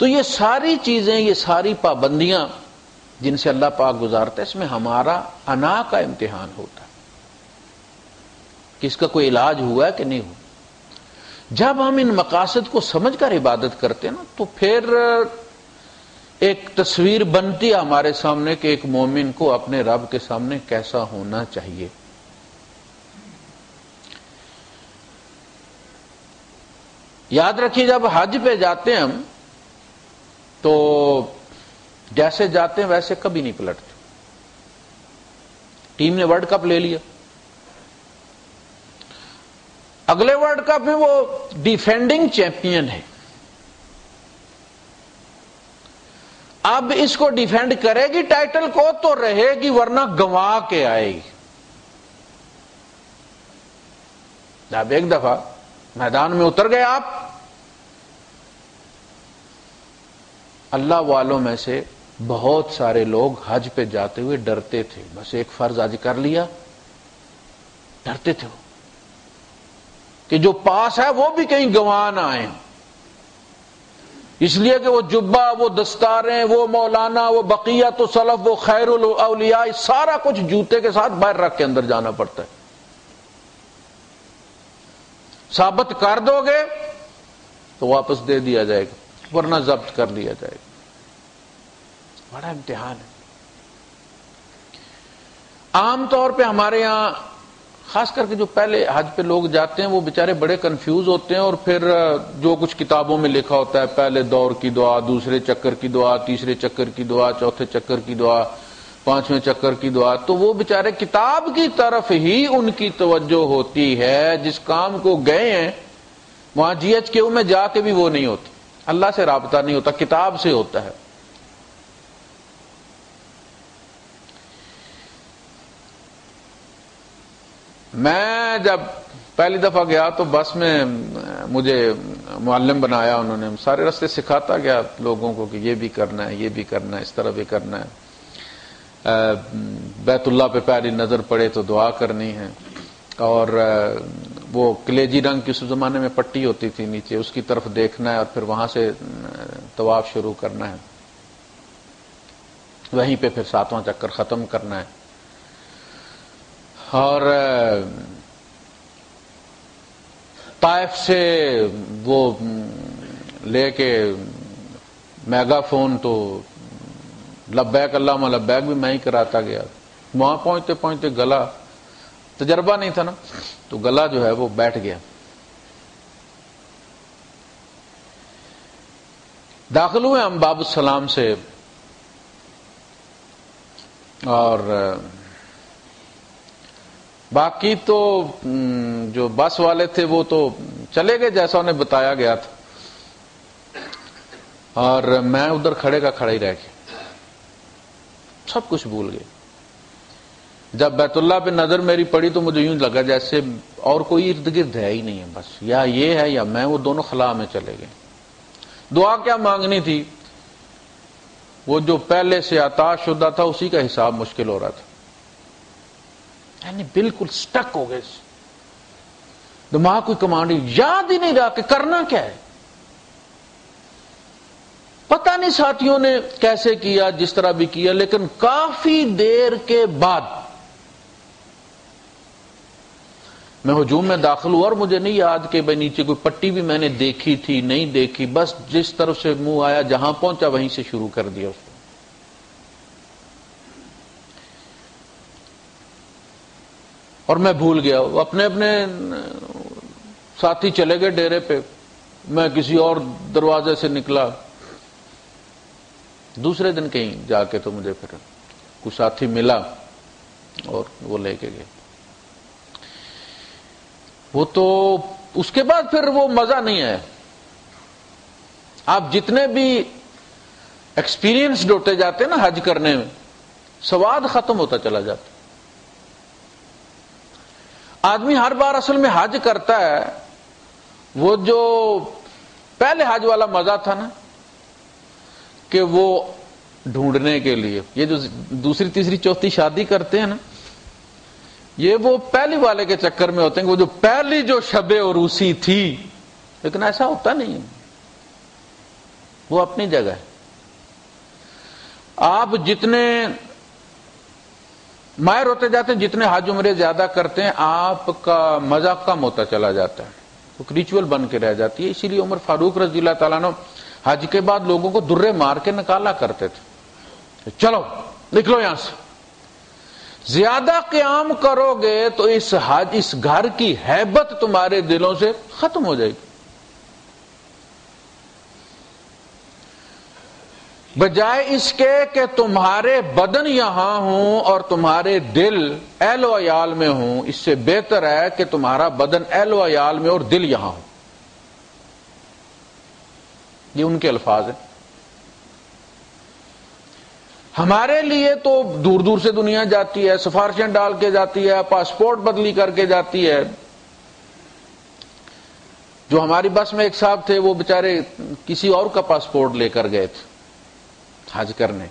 تو یہ ساری چیزیں، یہ ساری پابندیاں جن سے اللہ پاک گزارتا ہے، اس میں ہمارا انا کا امتحان ہوتا ہے کہ اس کا کوئی علاج ہوا ہے کہ نہیں ہوا۔ جب ہم ان مقاصد کو سمجھ کر عبادت کرتے ہیں نا تو پھر ایک تصویر بنتی ہے ہمارے سامنے کہ ایک مومن کو اپنے رب کے سامنے کیسا ہونا چاہیے۔ یاد رکھیے جب حج پہ جاتے ہیں ہم تو جیسے جاتے ہیں ویسے کبھی نہیں پلٹتے۔ ٹیم نے ورلڈ کپ لے لیا، اگلے ورلڈ کپ میں وہ ڈیفینڈنگ چیمپئن ہے، اب اس کو ڈیفینڈ کرے گی ٹائٹل کو تو رہے گی، ورنہ گنوا کے آئے گی۔ جب ایک دفعہ میدان میں اتر گئے آپ، اللہ والوں میں سے بہت سارے لوگ حج پہ جاتے ہوئے ڈرتے تھے، بس ایک فرض حج کر لیا، ڈرتے تھے وہ کہ جو پاس ہے وہ بھی کہیں گنوا نہ آئیں، اس لیے کہ وہ جبہ، وہ دستاریں، وہ مولانا، وہ بقیت و سلف، وہ خیر الاولیاء، سارا کچھ جوتے کے ساتھ باہر رکھ کے اندر جانا پڑتا ہے۔ ثابت کر دو گے تو واپس دے دیا جائے گا، ورنہ ضبط کر لیا جائے گا۔ بڑا امتحان ہے۔ عام طور پہ ہمارے یہاں خاص کر کے جو پہلے حج پہ لوگ جاتے ہیں وہ بیچارے بڑے کنفیوز ہوتے ہیں، اور پھر جو کچھ کتابوں میں لکھا ہوتا ہے، پہلے دور کی دعا، دوسرے چکر کی دعا، تیسرے چکر کی دعا، چوتھے چکر کی دعا، 5ویں چکر کی دعا، تو وہ بیچارے کتاب کی طرف ہی ان کی توجہ ہوتی ہے۔ جس کام کو گئے ہیں وہاں جی ایچ کیو میں جا کے بھی وہ نہیں ہوتی، اللہ سے رابطہ نہیں ہوتا، کتاب سے ہوتا ہے۔ میں جب پہلی دفعہ گیا تو بس میں مجھے معلم بنایا انہوں نے، سارے راستے سکھاتا گیا لوگوں کو کہ یہ بھی کرنا ہے، یہ بھی کرنا ہے، اس طرح بھی کرنا ہے، بیت اللہ پہ پہلی نظر پڑے تو دعا کرنی ہے، اور وہ کلیجی رنگ کی اس زمانے میں پٹی ہوتی تھی نیچے، اس کی طرف دیکھنا ہے اور پھر وہاں سے طواف شروع کرنا ہے، وہیں پہ پھر 7واں چکر ختم کرنا ہے۔ اور طائف سے وہ لے کے میگا فون تو لبیک اللہم لبیک بھی میں ہی کراتا گیا۔ وہاں پہنچتے پہنچتے گلا، تجربہ نہیں تھا نا، تو گلا جو ہے وہ بیٹھ گیا۔ داخل ہوئے ہم باب السلام سے، اور باقی تو جو بس والے تھے وہ تو چلے گئے جیسا انہیں بتایا گیا تھا، اور میں ادھر کھڑے کا کھڑا ہی رہ گیا، سب کچھ بھول گئے۔ جب بیت اللہ پہ نظر میری پڑی تو مجھے یوں لگا جیسے اور کوئی ارد گرد ہے ہی نہیں ہے، بس یا یہ ہے یا میں، وہ دونوں خلا میں چلے گئے۔ دعا کیا مانگنی تھی؟ وہ جو پہلے سے عطا شدہ تھا اسی کا حساب مشکل ہو رہا تھا، یعنی بالکل سٹک ہو گئے، دماغ کوئی کمانڈ یاد ہی نہیں رہا کہ کرنا کیا ہے۔ پتہ نہیں ساتھیوں نے کیسے کیا، جس طرح بھی کیا، لیکن کافی دیر کے بعد میں ہجوم میں داخل ہوا اور مجھے نہیں یاد کہ بھائی نیچے کوئی پٹی بھی میں نے دیکھی تھی نہیں دیکھی، بس جس طرف سے منہ آیا جہاں پہنچا وہیں سے شروع کر دیا اس کو. اور میں بھول گیا، اپنے اپنے ساتھی چلے گئے ڈیرے پہ، میں کسی اور دروازے سے نکلا. دوسرے دن کہیں جا کے تو مجھے پھر کوئی ساتھی ملا اور وہ لے کے گئے. وہ تو اس کے بعد پھر وہ مزہ نہیں آیا. آپ جتنے بھی ایکسپیرینسڈ ہوتے جاتے ہیں نا حج کرنے میں، سواد ختم ہوتا چلا جاتا. آدمی ہر بار اصل میں حج کرتا ہے، وہ جو پہلے حج والا مزہ تھا نا کہ وہ ڈھونڈنے کے لیے، یہ جو دوسری تیسری چوتھی شادی کرتے ہیں نا، یہ وہ پہلی والے کے چکر میں ہوتے ہیں کہ وہ جو پہلی جو شب عروسی تھی، لیکن ایسا ہوتا نہیں ہے. وہ اپنی جگہ ہے. آپ جتنے ماہر ہوتے جاتے ہیں، جتنے حج عمرے زیادہ کرتے ہیں، آپ کا مزہ کم ہوتا چلا جاتا ہے. تو ریچول بن کے رہ جاتی ہے. اسی لیے عمر فاروق رضی اللہ تعالیٰ عنہ حج کے بعد لوگوں کو درے مار کے نکالا کرتے تھے. چلو نکلو یہاں سے. زیادہ قیام کرو گے تو اس گھر کی ہیبت تمہارے دلوں سے ختم ہو جائے گی. بجائے اس کے کہ تمہارے بدن یہاں ہوں اور تمہارے دل اہل و عیال میں ہوں، اس سے بہتر ہے کہ تمہارا بدن اہل و عیال میں اور دل یہاں ہو. یہ ان کے الفاظ ہیں. ہمارے لیے تو دور دور سے دنیا جاتی ہے، سفارشیں ڈال کے جاتی ہے، پاسپورٹ بدلی کر کے جاتی ہے. جو ہماری بس میں ایک صاحب تھے، وہ بیچارے کسی اور کا پاسپورٹ لے کر گئے تھے حج کرنے.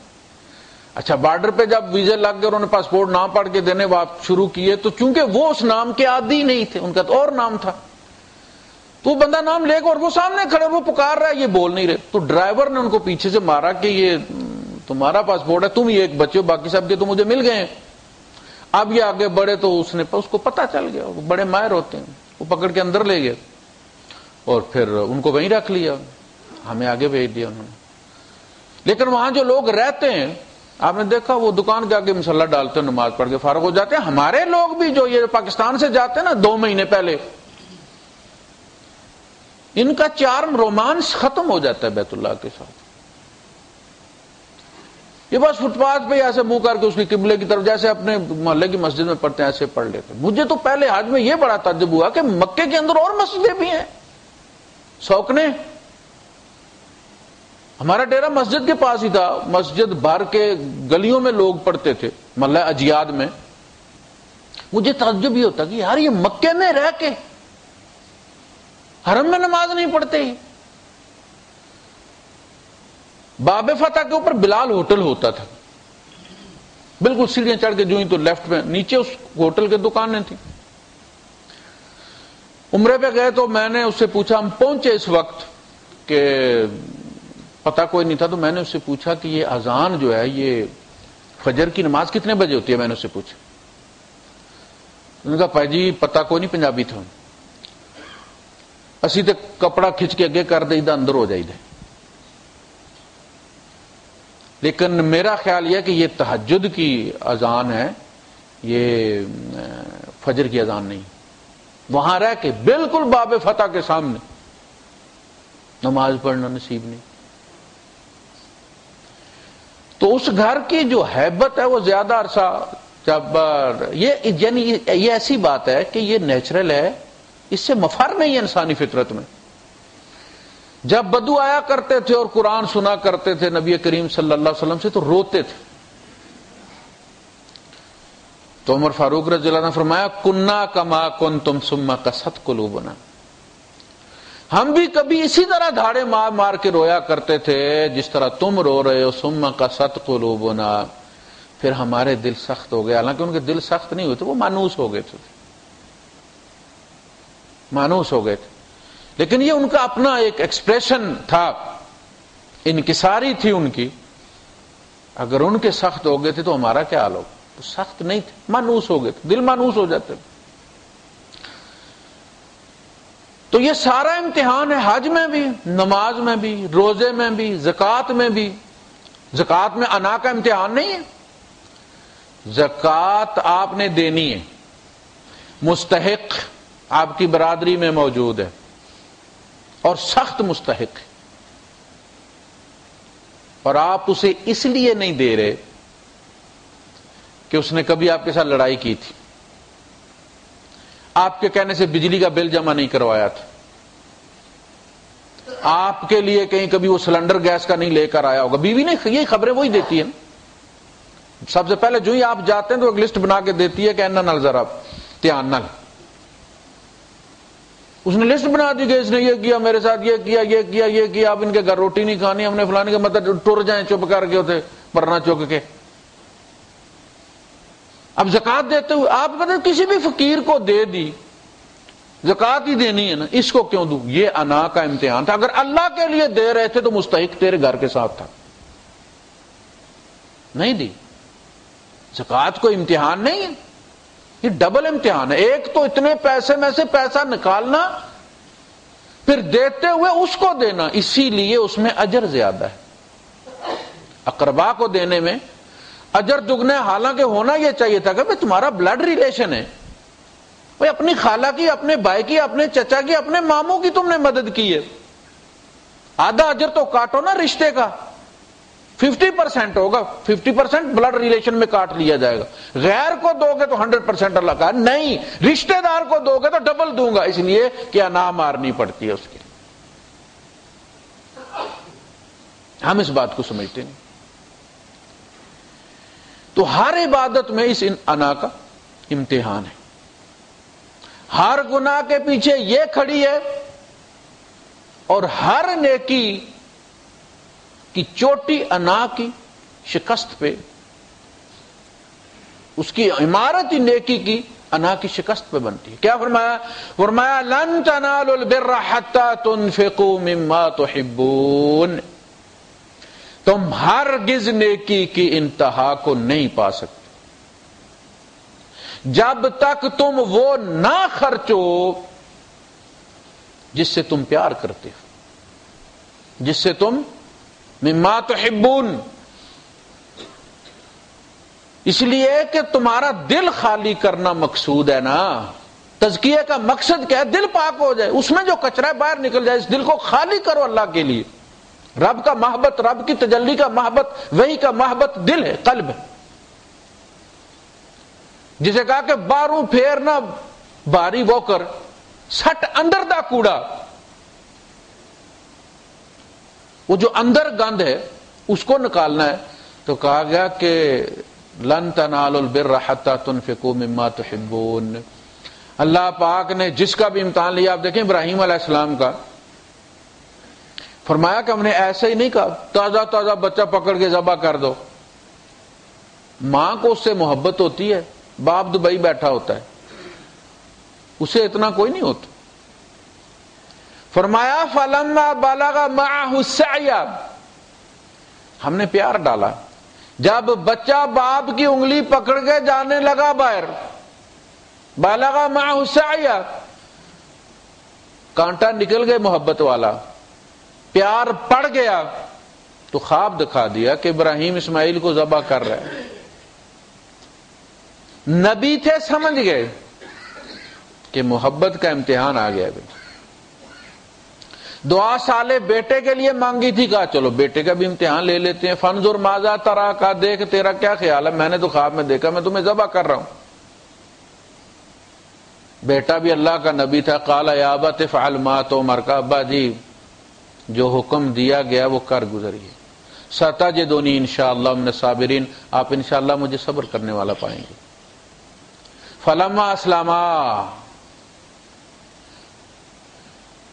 اچھا بارڈر پہ جب ویزے لگ گئے، انہوں نے پاسپورٹ نام پڑھ کے دینے شروع کیے، تو چونکہ وہ اس نام کے عادی نہیں تھے، ان کا تو اور نام تھا، تو وہ بندہ نام لے گا اور وہ سامنے کھڑے، وہ پکار رہا ہے، یہ بول نہیں رہے. تو ڈرائیور نے ان کو پیچھے سے مارا کہ یہ تمہارا پاسپورٹ ہے، تم ہی ایک بچے ہو، باقی سب کے تو مجھے مل گئے ہیں. اب یہ آگے بڑھے تو اس کو پتا چل گیا. وہ بڑے ماہر ہوتے ہیں، وہ پکڑ کے اندر لے گئے اور پھر ان کو وہیں رکھ لیا، ہمیں آگے بھیج دیا انہوں نے. لیکن وہاں جو لوگ رہتے ہیں، آپ نے دیکھا وہ دکان کے آگے مصلی ڈالتے ہیں، نماز پڑھ کے فارغ ہو جاتے ہیں. ہمارے لوگ بھی جو یہ پاکستان سے جاتے ہیں نا 2 مہینے پہلے، ان کا چارم رومانس ختم ہو جاتا ہے بیت اللہ کے ساتھ. یہ بس فٹ پاتھ پہ ایسے منہ کر کے اس کی قبلے کی طرف، جیسے اپنے محلے کی مسجد میں پڑھتے ہیں ایسے پڑھ لیتے. مجھے تو پہلے حج میں یہ بڑا تعجب ہوا کہ مکے کے اندر اور مسجدیں بھی ہیں سوکنے. ہمارا ڈیرا مسجد کے پاس ہی تھا، مسجد بھر کے گلیوں میں لوگ پڑھتے تھے محلہ اجیاد میں. مجھے تعجب یہ ہوتا کہ یار یہ مکے میں رہ کے حرم میں نماز نہیں پڑھتے ہی. باب فتح کے اوپر بلال ہوٹل ہوتا تھا، بالکل سیڑھیاں چڑھ کے جو ہی تو لیفٹ میں نیچے اس ہوٹل کے دکانیں تھیں. عمرے پہ گئے تو میں نے اس سے پوچھا، ہم پہنچے اس وقت کہ پتہ کوئی نہیں تھا، تو میں نے اس سے پوچھا کہ یہ اذان جو ہے یہ فجر کی نماز کتنے بجے ہوتی ہے؟ میں نے اس سے پوچھا. انہوں نے کہا بھائی جی پتہ کوئی نہیں، پنجابی تھا. اسی تے کپڑا کھچ کے اگے کر دے دا اندر ہو جائے. لیکن میرا خیال یہ کہ یہ تہجد کی اذان ہے، یہ فجر کی اذان نہیں. وہاں رہ کے بالکل باب فتح کے سامنے نماز پڑھنا نصیب نہیں. تو اس گھر کی جو ہیبت ہے وہ زیادہ عرصہ جب یہ ایسی بات ہے کہ یہ نیچرل ہے، اس سے مفر نہیں ہے انسانی فطرت میں. جب بدو آیا کرتے تھے اور قرآن سنا کرتے تھے نبی کریم صلی اللہ علیہ وسلم سے تو روتے تھے. تو عمر فاروق رضی اللہ عنہ نے فرمایا کننا کما کنتم ثم قست قلوبنا، ہم بھی کبھی اسی طرح دھاڑے مار مار کے رویا کرتے تھے جس طرح تم رو رہے ہو. ثم قست قلوبنا، پھر ہمارے دل سخت ہو گئے. حالانکہ ان کے دل سخت نہیں ہوئے تھے، وہ مانوس ہو گئے تھے، مانوس ہو گئے تھے. لیکن یہ ان کا اپنا ایک ایکسپریشن تھا، انکساری تھی ان کی. اگر ان کے سخت ہو گئے تھے تو ہمارا کیا حال ہوگا؟ تو سخت نہیں تھے، مانوس ہو گئے تھے، دل مانوس ہو جاتے تھے. تو یہ سارا امتحان ہے، حج میں بھی، نماز میں بھی، روزے میں بھی، زکوٰۃ میں بھی۔ زکوٰۃ میں انا کا امتحان نہیں ہے، زکوٰۃ آپ نے دینی ہے، مستحق آپ کی برادری میں موجود ہے اور سخت مستحق ہے، اور آپ اسے اس لیے نہیں دے رہے کہ اس نے کبھی آپ کے ساتھ لڑائی کی تھی، آپ کے کہنے سے بجلی کا بل جمع نہیں کروایا تھا، آپ کے لیے کہیں کبھی وہ سلنڈر گیس کا نہیں لے کر آیا ہوگا۔ بیوی نے یہ خبریں وہی دیتی ہے نا، سب سے پہلے جو ہی آپ جاتے ہیں تو ایک لسٹ بنا کے دیتی ہے کہ اینا نل ذرا دھیان نل، اس نے لسٹ بنا دی کہ اس نے یہ کیا میرے ساتھ، یہ کیا یہ کیا یہ کیا، اب ان کے گھر روٹی نہیں کھانی، ہم نے فلانے کا مطلب ٹر جائیں چپ کر کے اسے پرنا چک کے۔ اب زکوٰۃ دیتے ہوئے آپ کہتے کسی بھی فقیر کو دے دی، زکوٰۃ ہی دینی ہے نا، اس کو کیوں دوں؟ یہ انا کا امتحان تھا، اگر اللہ کے لیے دے رہے تھے تو مستحق تیرے گھر کے ساتھ تھا، نہیں دی۔ زکوٰۃ کوئی امتحان نہیں ہے، یہ ڈبل امتحان ہے، ایک تو اتنے پیسے میں سے پیسہ نکالنا، پھر دیتے ہوئے اس کو دینا، اسی لیے اس میں اجر زیادہ ہے۔ اقربا کو دینے میں اجر دگنا ہے، حالانکہ ہونا یہ چاہیے تھا کہ تمہارا بلڈ ریلیشن ہے، بھائی اپنی خالہ کی، اپنے بھائی کی، اپنے چچا کی، اپنے ماموں کی تم نے مدد کی ہے، آدھا اجر تو کاٹو نا رشتے کا، 50% ہوگا، 50% بلڈ ریلیشن میں کاٹ لیا جائے گا۔ غیر کو دو گے تو 100% اللہ کا، نہیں رشتے دار کو دو گے تو ڈبل دوں گا، اس لیے کہ انا مارنی پڑتی ہے اس کے۔ ہم اس بات کو سمجھتے نہیں۔ تو ہر عبادت میں اس انا کا امتحان ہے، ہر گناہ کے پیچھے یہ کھڑی ہے، اور ہر نیکی کی چوٹی انا کی شکست پہ، اس کی عمارت ہی نیکی کی انا کی شکست پہ بنتی ہے۔ کیا فرمایا؟ فرمایا لن تنالوا البر حتى تنفقوا مما تحبون، تم ہرگز نیکی کی انتہا کو نہیں پا سکتے جب تک تم وہ نہ خرچو جس سے تم پیار کرتے ہو، جس سے تم مما تحبون، اس لیے کہ تمہارا دل خالی کرنا مقصود ہے نا۔ تزکیے کا مقصد کیا ہے؟ دل پاک ہو جائے، اس میں جو کچرا ہے باہر نکل جائے، اس دل کو خالی کرو اللہ کے لیے۔ رب کا محبت، رب کی تجلی کا محبت، وہی کا محبت دل ہے، قلب ہے، جسے کہا کہ باہروں پھیرنا باری وہ کر سٹ اندر دا کوڑا، وہ جو اندر گند ہے اس کو نکالنا ہے۔ تو کہا گیا کہ لن تنالوا البر حتى تنفقوا مما تحبون۔ اللہ پاک نے جس کا بھی امتحان لیا، آپ دیکھیں ابراہیم علیہ السلام کا، فرمایا کہ ہم نے ایسے ہی نہیں کہا تازہ تازہ بچہ پکڑ کے ذبح کر دو، ماں کو اس سے محبت ہوتی ہے، باپ دبئی بیٹھا ہوتا ہے، اسے اتنا کوئی نہیں ہوتا۔ فرمایا فلما بلغ معه السعي، ہم نے پیار ڈالا، جب بچہ باپ کی انگلی پکڑ کے جانے لگا باہر، بلغ معه السعي، کانٹا نکل گئے محبت والا، پیار پڑ گیا، تو خواب دکھا دیا کہ ابراہیم اسماعیل کو ذبح کر رہا ہے۔ نبی تھے، سمجھ گئے کہ محبت کا امتحان آ گیا۔ دعا سالے بیٹے کے لیے مانگی تھی، کہا چلو بیٹے کا بھی امتحان لے لیتے ہیں۔ فانظر ماذا ترى، کہا دیکھ تیرا کیا خیال ہے، میں نے تو خواب میں دیکھا میں تمہیں ذبح کر رہا ہوں۔ بیٹا بھی اللہ کا نبی تھا، قال یا ابت افعل ما تؤمر، کا ابا جی جو حکم دیا گیا وہ کر گزریے، ستجدنی انشاءاللہ من الصابرین، آپ انشاءاللہ مجھے صبر کرنے والا پائیں گے۔ فلما اسلما،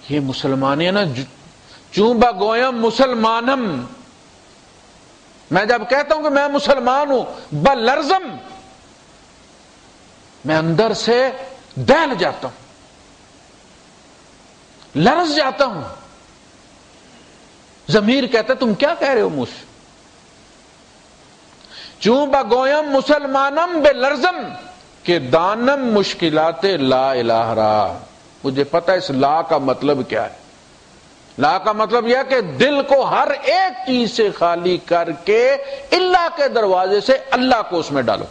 یہ مسلمان ہے نا، چوں بگویم مسلمانم، میں جب کہتا ہوں کہ میں مسلمان ہوں بلرزم، میں اندر سے دہل جاتا ہوں، لرز جاتا ہوں۔ ضمیر کہتا ہے تم کیا کہہ رہے ہو مجھ سے؟ چوں بگویم مسلمانم بے لرزم کہ دانم مشکلات لا الہ را، مجھے پتہ اس لا کا مطلب کیا ہے. لا کا مطلب یہ کہ دل کو ہر ایک چیز سے خالی کر کے اللہ کے دروازے سے اللہ کو اس میں ڈالو.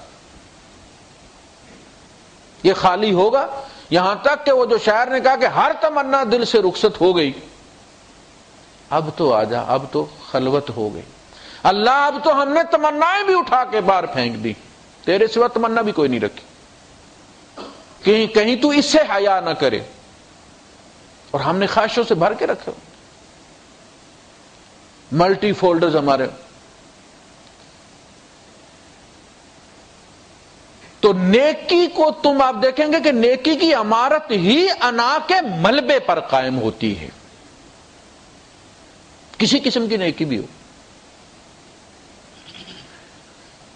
یہ خالی ہوگا یہاں تک کہ وہ جو شاعر نے کہا کہ ہر تمنا دل سے رخصت ہو گئی، اب تو آجا، اب تو خلوت ہو گئی. اللہ اب تو ہم نے تمنائیں بھی اٹھا کے باہر پھینک دی، تیرے سوا تمنا بھی کوئی نہیں رکھی، کہیں تو اس سے حیا نہ کرے. اور ہم نے خواہشوں سے بھر کے رکھے ملٹی فولڈرز ہمارے. تو نیکی کو تم آپ دیکھیں گے کہ نیکی کی عمارت ہی انا کے ملبے پر قائم ہوتی ہے، کسی قسم کی نیکی بھی ہو.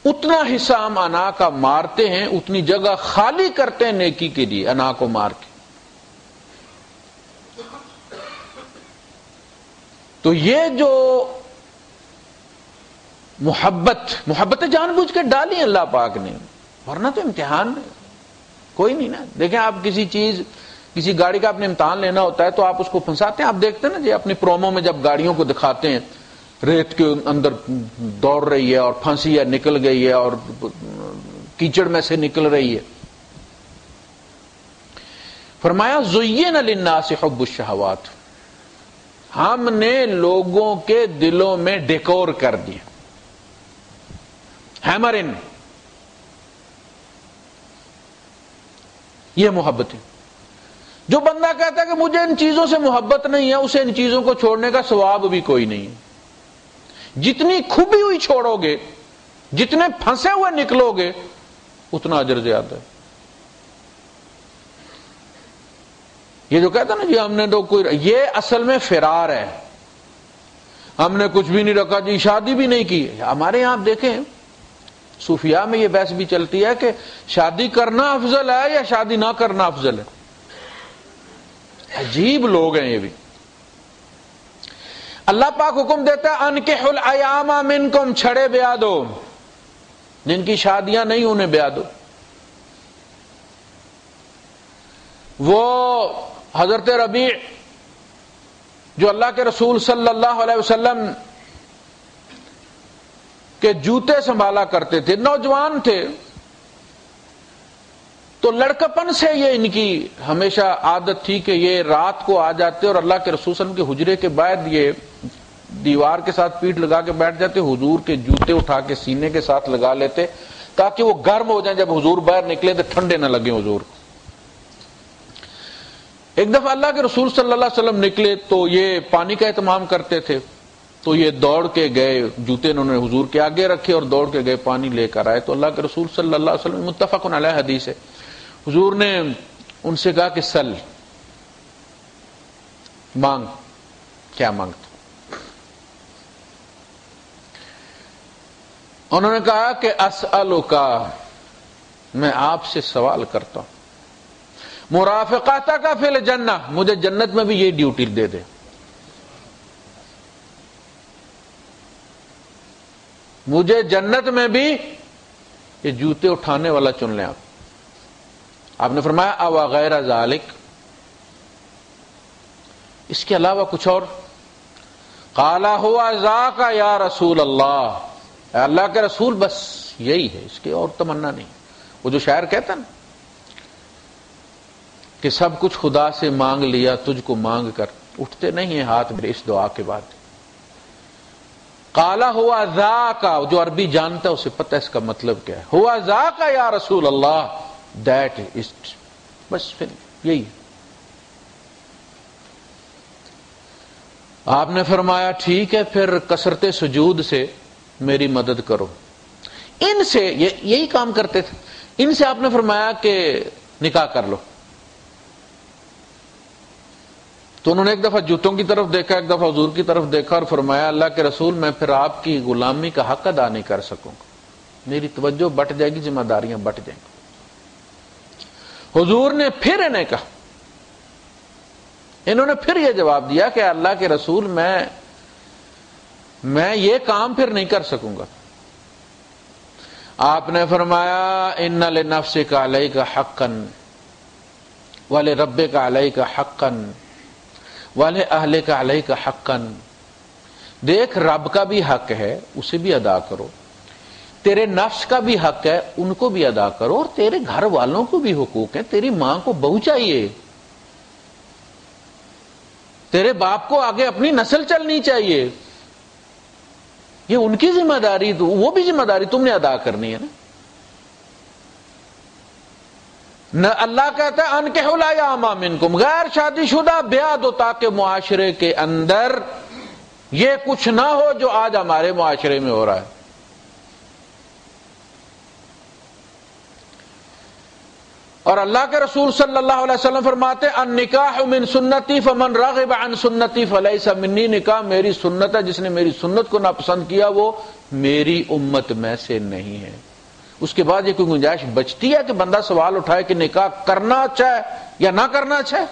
اتنا حصہ ہم انا کا مارتے ہیں، اتنی جگہ خالی کرتے ہیں نیکی کے لیے انا کو مار کے. تو یہ جو محبت جان بوجھ کے ڈالی اللہ پاک نے، ورنہ تو امتحان کوئی نہیں نا. دیکھیں آپ کسی گاڑی کا اپنے امتحان لینا ہوتا ہے تو آپ اس کو پھنساتے ہیں. آپ دیکھتے ہیں نا جی اپنی پرومو میں جب گاڑیوں کو دکھاتے ہیں ریت کے اندر دوڑ رہی ہے اور پھنسی ہے، نکل گئی ہے اور کیچڑ میں سے نکل رہی ہے. فرمایا زین للناس حب الشہوات، ہم نے لوگوں کے دلوں میں ڈیکور کر دیا. ہیمر ان، یہ محبت ہے. جو بندہ کہتا ہے کہ مجھے ان چیزوں سے محبت نہیں ہے، اسے ان چیزوں کو چھوڑنے کا ثواب بھی کوئی نہیں ہے. جتنی کھبی ہوئی چھوڑو گے، جتنے پھنسے ہوئے نکلو گے، اتنا اجر زیادہ ہے. یہ جو کہتا نا جی ہم نے تو کوئی، یہ اصل میں فرار ہے. ہم نے کچھ بھی نہیں رکھا جی، شادی بھی نہیں کی. ہمارے یہاں آپ دیکھیں صوفیاء میں یہ بحث بھی چلتی ہے کہ شادی کرنا افضل ہے یا شادی نہ کرنا افضل ہے. عجیب لوگ ہیں یہ بھی. اللہ پاک حکم دیتا ہے انکحوا الایام منکم، چھڑے بیاہ دو، جن کی شادیاں نہیں انہیں بیاہ دو. وہ حضرت ربیع جو اللہ کے رسول صلی اللہ علیہ وسلم کے جوتے سنبھالا کرتے تھے، نوجوان تھے، تو لڑکپن سے یہ ان کی ہمیشہ عادت تھی کہ یہ رات کو آ جاتے اور اللہ کے رسول صلی اللہ علیہ وسلم کے حجرے کے بعد یہ دیوار کے ساتھ پیٹھ لگا کے بیٹھ جاتے، حضور کے جوتے اٹھا کے سینے کے ساتھ لگا لیتے تاکہ وہ گرم ہو جائیں، جب حضور باہر نکلے تو ٹھنڈے نہ لگیں حضور. ایک دفعہ اللہ کے رسول صلی اللہ علیہ وسلم نکلے تو یہ پانی کا اہتمام کرتے تھے، تو یہ دوڑ کے گئے، جوتے انہوں نے حضور کے آگے رکھے اور دوڑ کے گئے پانی لے کر آئے. تو اللہ کے رسول صلی اللہ علیہ وسلم، متفق علیہ حدیث ہے، حضور نے ان سے کہا کہ سل، مانگ. کیا مانگتا؟ انہوں نے کہا کہ اسألک، میں آپ سے سوال کرتا ہوں، مرافقتک فی الجنہ، مجھے جنت میں بھی یہ ڈیوٹی دے دے. مجھے جنت میں بھی یہ جوتے اٹھانے والا چن لیں آپ. آپ نے فرمایا او غیر ذالک، اس کے علاوہ کچھ اور؟ قال هو ذاک یا رسول اللہ، اے اللہ کے رسول بس یہی ہے، اس کے اور تمنا نہیں. وہ جو شاعر کہتا نا کہ سب کچھ خدا سے مانگ لیا، تجھ کو مانگ کر اٹھتے نہیں ہیں ہاتھ میرے اس دعا کے بعد. قال ہوا ذاک، جو عربی جانتا ہے اسے پتہ ہے اس کا مطلب کیا ہے. ہوا ذاک یا رسول اللہ، دیٹ از، بس پھر یہی. آپ نے فرمایا ٹھیک ہے، پھر کثرت سجود سے میری مدد کرو. ان سے یہی کام کرتے تھے. ان سے آپ نے فرمایا کہ نکاح کر لو. تو انہوں نے ایک دفعہ جوتوں کی طرف دیکھا، ایک دفعہ حضور کی طرف دیکھا اور فرمایا اللہ کے رسول میں پھر آپ کی غلامی کا حق ادا نہیں کر سکوں گا، میری توجہ بٹ جائے گی، ذمہ داریاں بٹ جائیں گی. حضور نے پھر انہیں کہا، انہوں نے پھر یہ جواب دیا کہ اللہ کے رسول میں یہ کام پھر نہیں کر سکوں گا. آپ نے فرمایا ان لنفسک علیک حقا، وَلِرَبِّكَ عَلَيْكَ حَقًّا وَلِأَهْلِكَ عَلَيْكَ حَقًّا، دیکھ رب کا بھی حق ہے اسے بھی ادا کرو، تیرے نفس کا بھی حق ہے ان کو بھی ادا کرو، اور تیرے گھر والوں کو بھی حقوق ہیں، تیری ماں کو بہو چاہیے، تیرے باپ کو آگے اپنی نسل چلنی چاہیے، یہ ان کی ذمہ داری، وہ بھی ذمہ داری تم نے ادا کرنی ہے نا۔ نہ اللہ کہتا ہے انکحوا الایام منکم، غیر شادی شدہ بیاہ دو تاکہ معاشرے کے اندر یہ کچھ نہ ہو جو آج ہمارے معاشرے میں ہو رہا ہے۔ اور اللہ کے رسول صلی اللہ علیہ وسلم فرماتے ہیں النکاح من سنتی فمن راغب عن سنتی فلیس منی، نکاح میری سنت ہے، جس نے میری سنت کو ناپسند کیا وہ میری امت میں سے نہیں ہے۔ اس کے بعد یہ کوئی گنجائش بچتی ہے کہ بندہ سوال اٹھائے کہ نکاح کرنا اچھا ہے یا نہ کرنا اچھا ہے؟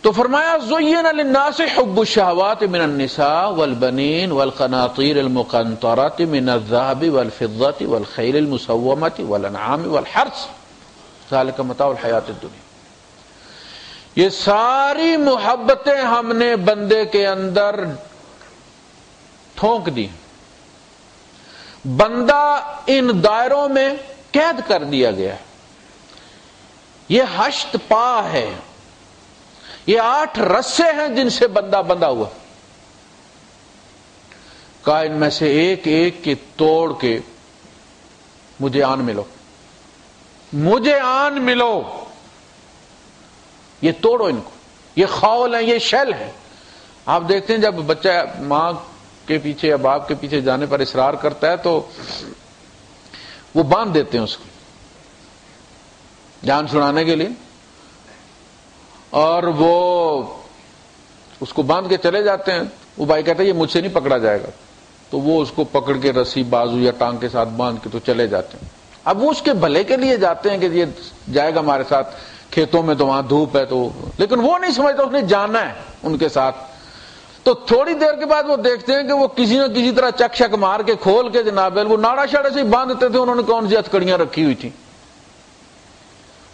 تو فرمایا زین للناس حب الشہوات من النساء والبنین والقناطیر المقنطرۃ من الذهب والفضة والخیل المسومۃ والانعام والحرث ذلک متاع الحیاۃ الدنیا۔ یہ ساری محبتیں ہم نے بندے کے اندر ٹھونک دی، بندہ ان دائروں میں قید کر دیا گیا ہے، یہ ہشت پا ہے، یہ 8 رسے ہیں جن سے بندہ بندھا ہوا، کہا ان میں سے ایک ایک کے توڑ کے مجھے آن ملو، مجھے آن ملو، یہ توڑو ان کو، یہ خول ہیں، یہ شیل ہیں۔ آپ دیکھتے ہیں جب بچہ ماں کے پیچھے یا باپ کے پیچھے جانے پر اصرار کرتا ہے تو وہ باندھ دیتے ہیں اس کو جان چھڑانے کے لیے، اور وہ اس کو باندھ کے چلے جاتے ہیں، وہ بھائی کہتا ہے یہ مجھ سے نہیں پکڑا جائے گا، تو وہ اس کو پکڑ کے رسی بازو یا ٹانگ کے ساتھ باندھ کے تو چلے جاتے ہیں۔ اب وہ اس کے بھلے کے لیے جاتے ہیں کہ یہ جائے گا ہمارے ساتھ کھیتوں میں، تو وہاں دھوپ ہے تو، لیکن وہ نہیں سمجھتا اس نے جانا ہے ان کے ساتھ۔ تو تھوڑی دیر کے بعد وہ دیکھتے ہیں کہ وہ کسی نہ کسی طرح چک شک مار کے کھول کے جناب وہ ناڑا شاڑے سے ہی باندھتے تھے، انہوں نے کون سی ہتھکڑیاں رکھی ہوئی تھی،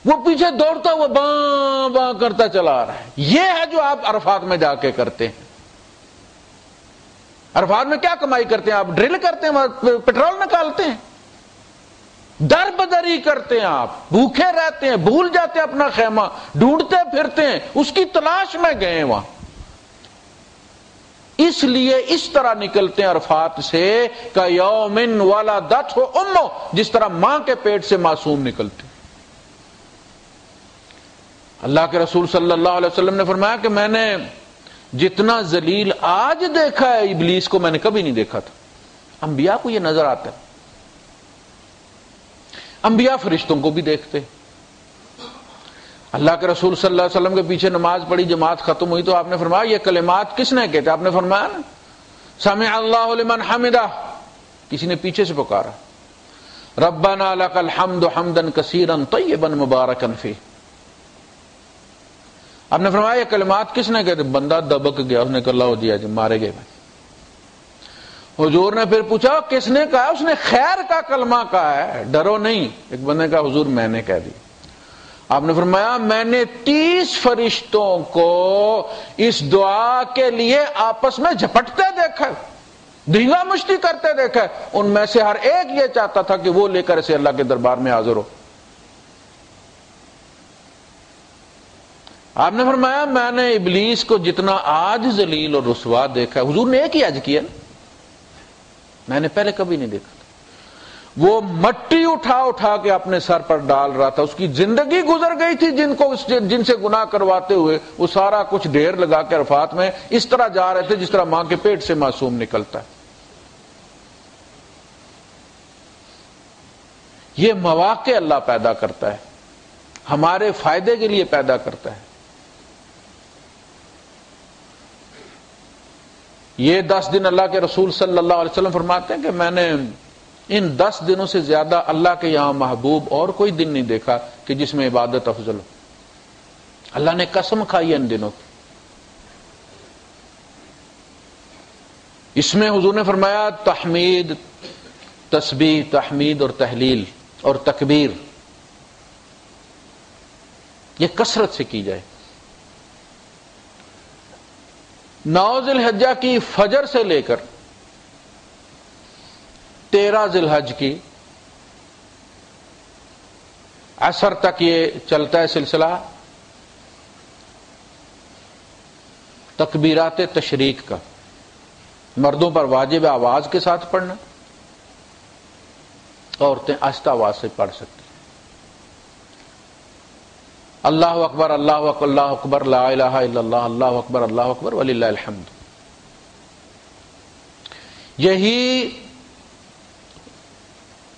وہ پیچھے دوڑتا ہوا باں باں کرتا چلا آ رہا ہے۔ یہ ہے جو آپ عرفات میں جا کے کرتے ہیں۔ عرفات میں کیا کمائی کرتے ہیں آپ؟ ڈرل کرتے ہیں، پیٹرول نکالتے ہیں، در بدری کرتے ہیں، آپ بھوکے رہتے ہیں، بھول جاتے ہیں اپنا خیمہ، ڈھونڈتے پھرتے ہیں، اس کی تلاش میں گئے ہیں وہاں۔ اس لیے اس طرح نکلتے ہیں عرفات سے کہ یومن ولدتہ امہ، جس طرح ماں کے پیٹ سے معصوم نکلتے۔ اللہ کے رسول صلی اللہ علیہ وسلم نے فرمایا کہ میں نے جتنا ذلیل آج دیکھا ہے ابلیس کو میں نے کبھی نہیں دیکھا تھا۔ انبیاء کو یہ نظر آتا ہے، انبیاء فرشتوں کو بھی دیکھتے۔ اللہ کے رسول صلی اللہ علیہ وسلم کے پیچھے نماز پڑھی، جماعت ختم ہوئی تو آپ نے فرمایا یہ کلمات کس نے کہتے؟ آپ نے فرمایا نا سمع اللہ لمن حمدہ، کسی نے پیچھے سے پکارا ربنا لک الحمد حمدا کثیرا طیبا مبارکا فیہ۔ آپ نے فرمایا یہ کلمات کس نے کہتے؟ بندہ دبک گیا، اس نے کہا اللہ دیا جی، مارے گئے۔ حضور نے پھر پوچھا کس نے کہا؟ اس نے خیر کا کلمہ کہا ہے، ڈرو نہیں۔ ایک بندے کہا حضور میں نے کہہ دی۔ آپ نے فرمایا میں نے 30 فرشتوں کو اس دعا کے لیے آپس میں جھپٹتے دیکھا، دھینگا مشتی کرتے دیکھا، ان میں سے ہر ایک یہ چاہتا تھا کہ وہ لے کر اسے اللہ کے دربار میں حاضر ہو۔ آپ نے فرمایا میں نے ابلیس کو جتنا آج ذلیل اور رسوا دیکھا ہے، حضور نے ایک ہی آج کیا نا، میں نے پہلے کبھی نہیں دیکھا تھا۔ وہ مٹی اٹھا اٹھا کے اپنے سر پر ڈال رہا تھا، اس کی زندگی گزر گئی تھی جن سے گناہ کرواتے ہوئے، وہ سارا کچھ ڈھیر لگا کے عرفات میں اس طرح جا رہے تھے جس طرح ماں کے پیٹ سے معصوم نکلتا ہے۔ یہ مواقع اللہ پیدا کرتا ہے، ہمارے فائدے کے لیے پیدا کرتا ہے۔ یہ 10 دن اللہ کے رسول صلی اللہ علیہ وسلم فرماتے ہیں کہ میں نے ان 10 دنوں سے زیادہ اللہ کے یہاں محبوب اور کوئی دن نہیں دیکھا کہ جس میں عبادت افضل ہو۔ اللہ نے قسم کھائی ہے ان دنوں کی۔ اس میں حضور نے فرمایا تحمید، تسبیح، تحمید اور تحلیل اور تکبیر یہ کثرت سے کی جائے۔ 9 ذی الحجہ کی فجر سے لے کر 13 ذی الحج کی عصر تک یہ چلتا ہے سلسلہ تکبیرات تشریق کا۔ مردوں پر واجب آواز کے ساتھ پڑھنا، عورتیں آہستہ آواز سے پڑھ سکتی۔ اللہ اکبر اللہ اکبر اللہ اکبر لا الہ الا اللہ اللہ اکبر اللہ اکبر وللہ الحمد۔ یہی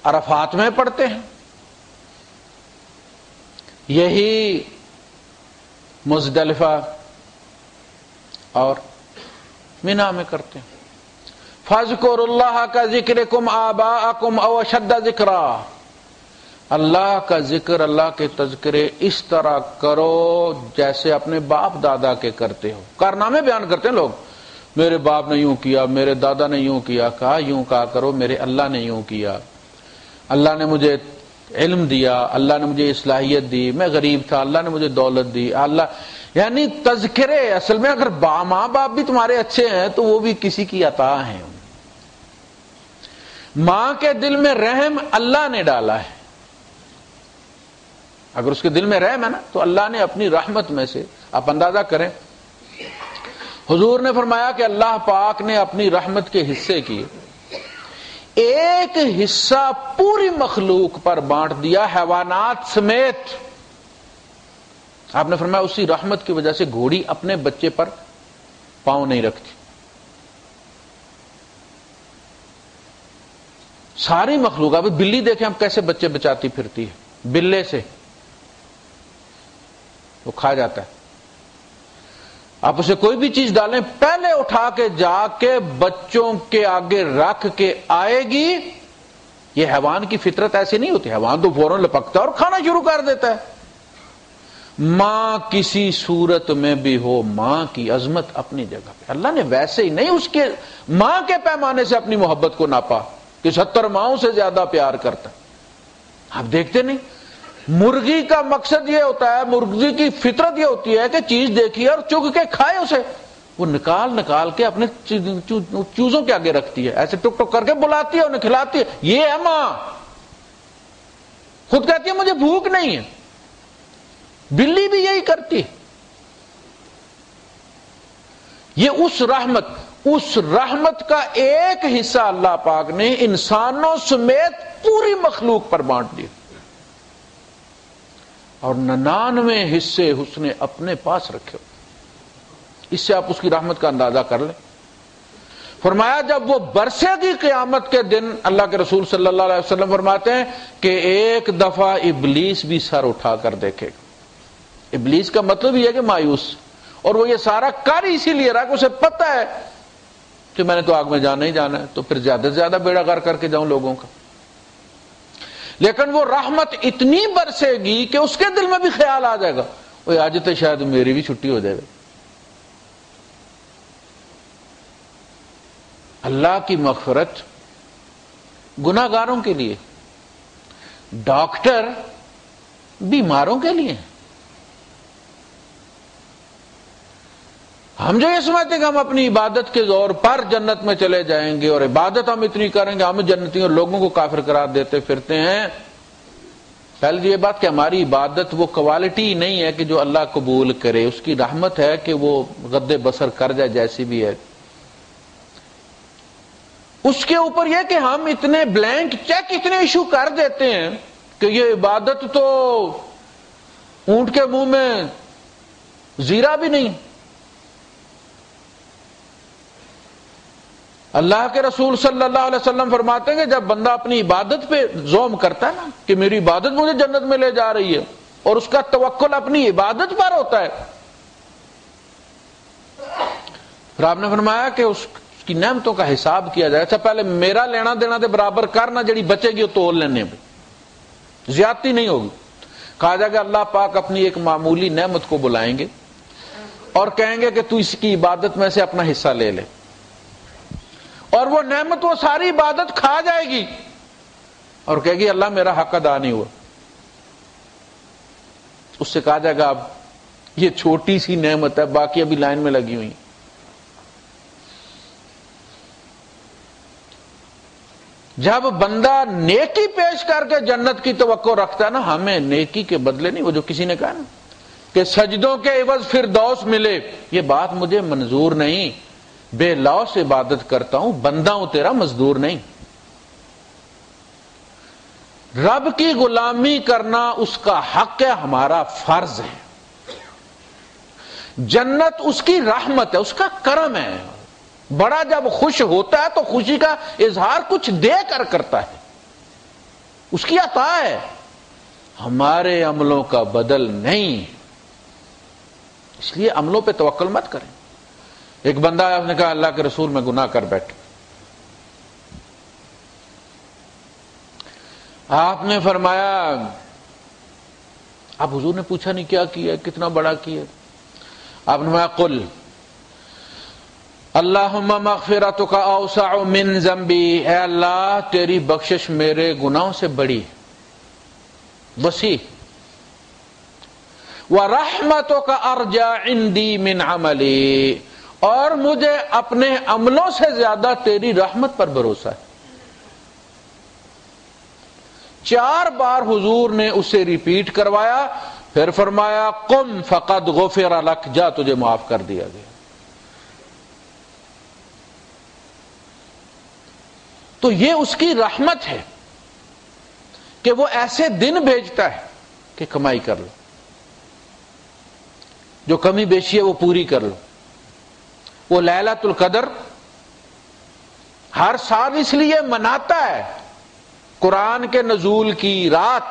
عرفات میں پڑھتے ہیں، یہی مزدلفہ اور مینا میں کرتے ہیں۔ فاذکروا اللہ کا ذکرکم آباءکم او اشد ذکرا، اللہ کا ذکر، اللہ کے تذکرے اس طرح کرو جیسے اپنے باپ دادا کے کرتے ہو۔ کارنامے بیان کرتے ہیں لوگ، میرے باپ نے یوں کیا، میرے دادا نے یوں کیا، کہا یوں کہا کرو، میرے اللہ نے یوں کیا، اللہ نے مجھے علم دیا، اللہ نے مجھے صلاحیت دی، میں غریب تھا، اللہ نے مجھے دولت دی، اللہ یعنی تذکرے۔ اصل میں اگر ماں باپ بھی تمہارے اچھے ہیں تو وہ بھی کسی کی عطا ہیں۔ ماں کے دل میں رحم اللہ نے ڈالا ہے، اگر اس کے دل میں رحم ہے نا تو اللہ نے اپنی رحمت میں سے، آپ اندازہ کریں، حضور نے فرمایا کہ اللہ پاک نے اپنی رحمت کے حصے کی ایک حصہ پوری مخلوق پر بانٹ دیا، حیوانات سمیت۔ آپ نے فرمایا اسی رحمت کی وجہ سے گھوڑی اپنے بچے پر پاؤں نہیں رکھتی۔ ساری مخلوق، اب بلی دیکھیں اب کیسے بچے بچاتی پھرتی ہے، بلے سے وہ کھا جاتا ہے۔ آپ اسے کوئی بھی چیز ڈالیں، پہلے اٹھا کے جا کے بچوں کے آگے رکھ کے آئے گی۔ یہ حیوان کی فطرت ایسی نہیں ہوتی، حیوان تو فوراً لپکتا ہے اور کھانا شروع کر دیتا ہے۔ ماں کسی صورت میں بھی ہو، ماں کی عظمت اپنی جگہ پہ، اللہ نے ویسے ہی نہیں اس کے ماں کے پیمانے سے اپنی محبت کو ناپا کہ 70 ماؤں سے زیادہ پیار کرتا۔ آپ دیکھتے نہیں، مرغی کا مقصد یہ ہوتا ہے، مرغی کی فطرت یہ ہوتی ہے کہ چیز دیکھیے اور چگ کے کھائے اسے، وہ نکال کے اپنے چوزوں کے آگے رکھتی ہے، ایسے ٹک ٹک کر کے بلاتی ہے، انہیں کھلاتی ہے۔ یہ ہے ماں، خود کہتی ہے مجھے بھوک نہیں ہے۔ بلی بھی یہی کرتی۔ یہ اس رحمت کا ایک حصہ اللہ پاک نے انسانوں سمیت پوری مخلوق پر بانٹ دیا، اور 99 حصے اس نے اپنے پاس رکھے۔ اس سے آپ اس کی رحمت کا اندازہ کر لیں۔ فرمایا جب وہ برسے گی قیامت کے دن، اللہ کے رسول صلی اللہ علیہ وسلم فرماتے ہیں کہ ایک دفعہ ابلیس بھی سر اٹھا کر دیکھے گا۔ ابلیس کا مطلب یہ ہے کہ مایوس، اور وہ یہ سارا کر اسی لیے رہا کہ اسے پتہ ہے کہ میں نے تو آگ میں جانا ہی جانا ہے، تو پھر زیادہ سے زیادہ بیڑا غرق کر کے جاؤں لوگوں کا۔ لیکن وہ رحمت اتنی برسے گی کہ اس کے دل میں بھی خیال آ جائے گا، وہ آج تو شاید میری بھی چھٹی ہو جائے گا۔ اللہ کی مغفرت گناہ گاروں کے لیے، ڈاکٹر بیماروں کے لیے۔ ہم جو یہ سمجھتے ہیں کہ ہم اپنی عبادت کے زور پر جنت میں چلے جائیں گے اور عبادت ہم اتنی کریں گے ہم جنتی، اور لوگوں کو کافر قرار دیتے پھرتے ہیں۔ پہلے یہ بات کہ ہماری عبادت وہ کوالٹی نہیں ہے کہ جو اللہ قبول کرے، اس کی رحمت ہے کہ وہ غد بصر کر جائے جیسی بھی ہے۔ اس کے اوپر یہ کہ ہم اتنے بلینک چیک اتنے ایشو کر دیتے ہیں کہ یہ عبادت تو اونٹ کے منہ میں زیرہ بھی نہیں۔ اللہ کے رسول صلی اللہ علیہ وسلم فرماتے ہیں کہ جب بندہ اپنی عبادت پہ زوم کرتا ہے نا کہ میری عبادت مجھے جنت میں لے جا رہی ہے، اور اس کا توکل اپنی عبادت پر ہوتا ہے، پھر آپ نے فرمایا کہ اس کی نعمتوں کا حساب کیا جائے۔ اچھا پہلے میرا لینا دینا دے برابر کرنا، جڑی بچے گی وہ تول لینے میں زیادتی نہیں ہوگی۔ کہا جائے گا اللہ پاک اپنی ایک معمولی نعمت کو بلائیں گے اور کہیں گے کہ تو اس کی عبادت میں سے اپنا حصہ لے لے، اور وہ نعمت وہ ساری عبادت کھا جائے گی، اور کہے گی اللہ میرا حق ادا نہیں ہوا، اس سے کہا جائے گا اب یہ چھوٹی سی نعمت ہے، باقی ابھی لائن میں لگی ہوئی. جب بندہ نیکی پیش کر کے جنت کی توقع رکھتا ہے نا، ہمیں نیکی کے بدلے نہیں، وہ جو کسی نے کہا نا کہ سجدوں کے عوض فردوس ملے، یہ بات مجھے منظور نہیں. بے لوث عبادت کرتا ہوں، بندہ ہوں تیرا، مزدور نہیں. رب کی غلامی کرنا اس کا حق ہے، ہمارا فرض ہے. جنت اس کی رحمت ہے، اس کا کرم ہے. بڑا جب خوش ہوتا ہے تو خوشی کا اظہار کچھ دے کر کرتا ہے، اس کی عطا ہے، ہمارے عملوں کا بدل نہیں. اس لیے عملوں پہ توکل مت کریں. ایک بندہ آیا، اس نے کہا اللہ کے رسول میں گناہ کر بیٹھا. آپ نے فرمایا، اب حضور نے پوچھا نہیں کیا کیا، کتنا بڑا کیا. آپ نے فرمایا قل اللہم مغفرتک اوسع من ذنبی، اے اللہ تیری بخشش میرے گناہوں سے بڑی، وسیع. ورحمتک ارجع عندی من عملی، اور مجھے اپنے عملوں سے زیادہ تیری رحمت پر بھروسہ ہے. 4 بار حضور نے اسے ریپیٹ کروایا، پھر فرمایا قم فقد غفر لک، جا تجھے معاف کر دیا گیا. تو یہ اس کی رحمت ہے کہ وہ ایسے دن بھیجتا ہے کہ کمائی کر لو، جو کمی بیشی ہے وہ پوری کر لو. وہ لیلۃ القدر ہر سال اس لیے مناتا ہے، قرآن کے نزول کی رات،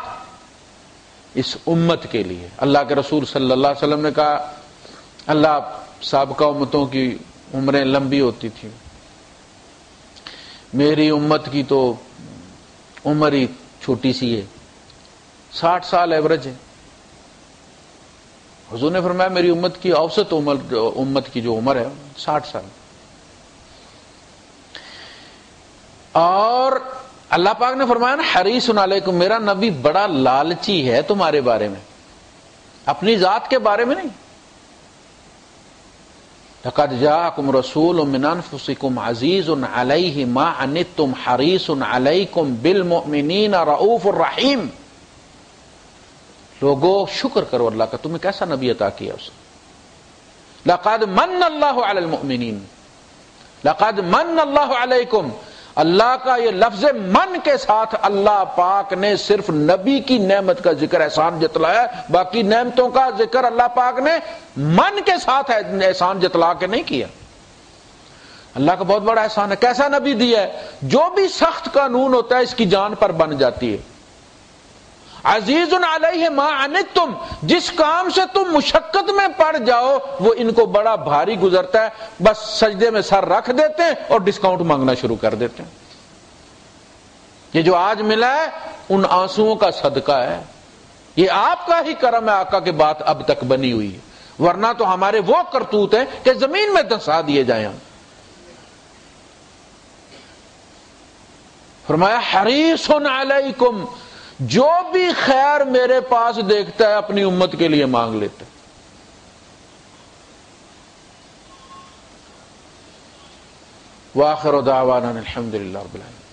اس امت کے لیے. اللہ کے رسول صلی اللہ علیہ وسلم نے کہا اللہ سابقہ امتوں کی عمریں لمبی ہوتی تھیں، میری امت کی تو عمر ہی چھوٹی سی ہے، 60 سال ایوریج ہے. حضور نے فرمایا میری امت کی اوسط عمر، امت کی جو عمر ہے 60 سال. اور اللہ پاک نے فرمایا نا حریص علیکم، میرا نبی بڑا لالچی ہے تمہارے بارے میں، اپنی ذات کے بارے میں نہیں. لقد جاءکم رسول من انفسکم عزیز علیہ ما عنتم حریص علیکم بالمؤمنین رؤوف الرحیم. لوگو شکر کرو اللہ کا، تمہیں کیسا نبی عطا کیا اس نے. لقد من اللہ علی المؤمنین، لقد من اللہ علیکم. اللہ کا یہ لفظ من کے ساتھ اللہ پاک نے صرف نبی کی نعمت کا ذکر احسان جتلایا، باقی نعمتوں کا ذکر اللہ پاک نے من کے ساتھ احسان جتلا کے نہیں کیا. اللہ کا بہت بڑا احسان ہے. کیسا نبی دیا ہے؟ جو بھی سخت قانون ہوتا ہے اس کی جان پر بن جاتی ہے. عزیز علیہ ما عنتم، جس کام سے تم مشقت میں پڑ جاؤ وہ ان کو بڑا بھاری گزرتا ہے، بس سجدے میں سر رکھ دیتے ہیں اور ڈسکاؤنٹ مانگنا شروع کر دیتے ہیں. یہ جو آج ملا ہے ان آنسوؤں کا صدقہ ہے، یہ آپ کا ہی کرم ہے آقا کے بات اب تک بنی ہوئی ہے، ورنہ تو ہمارے وہ کرتوت ہیں کہ زمین میں دھسا دیے جائیں. فرمایا حریص علیکم، جو بھی خیر میرے پاس دیکھتا ہے اپنی امت کے لیے مانگ لیتا ہے. وآخر دعوانا الحمدللہ رب العالمین.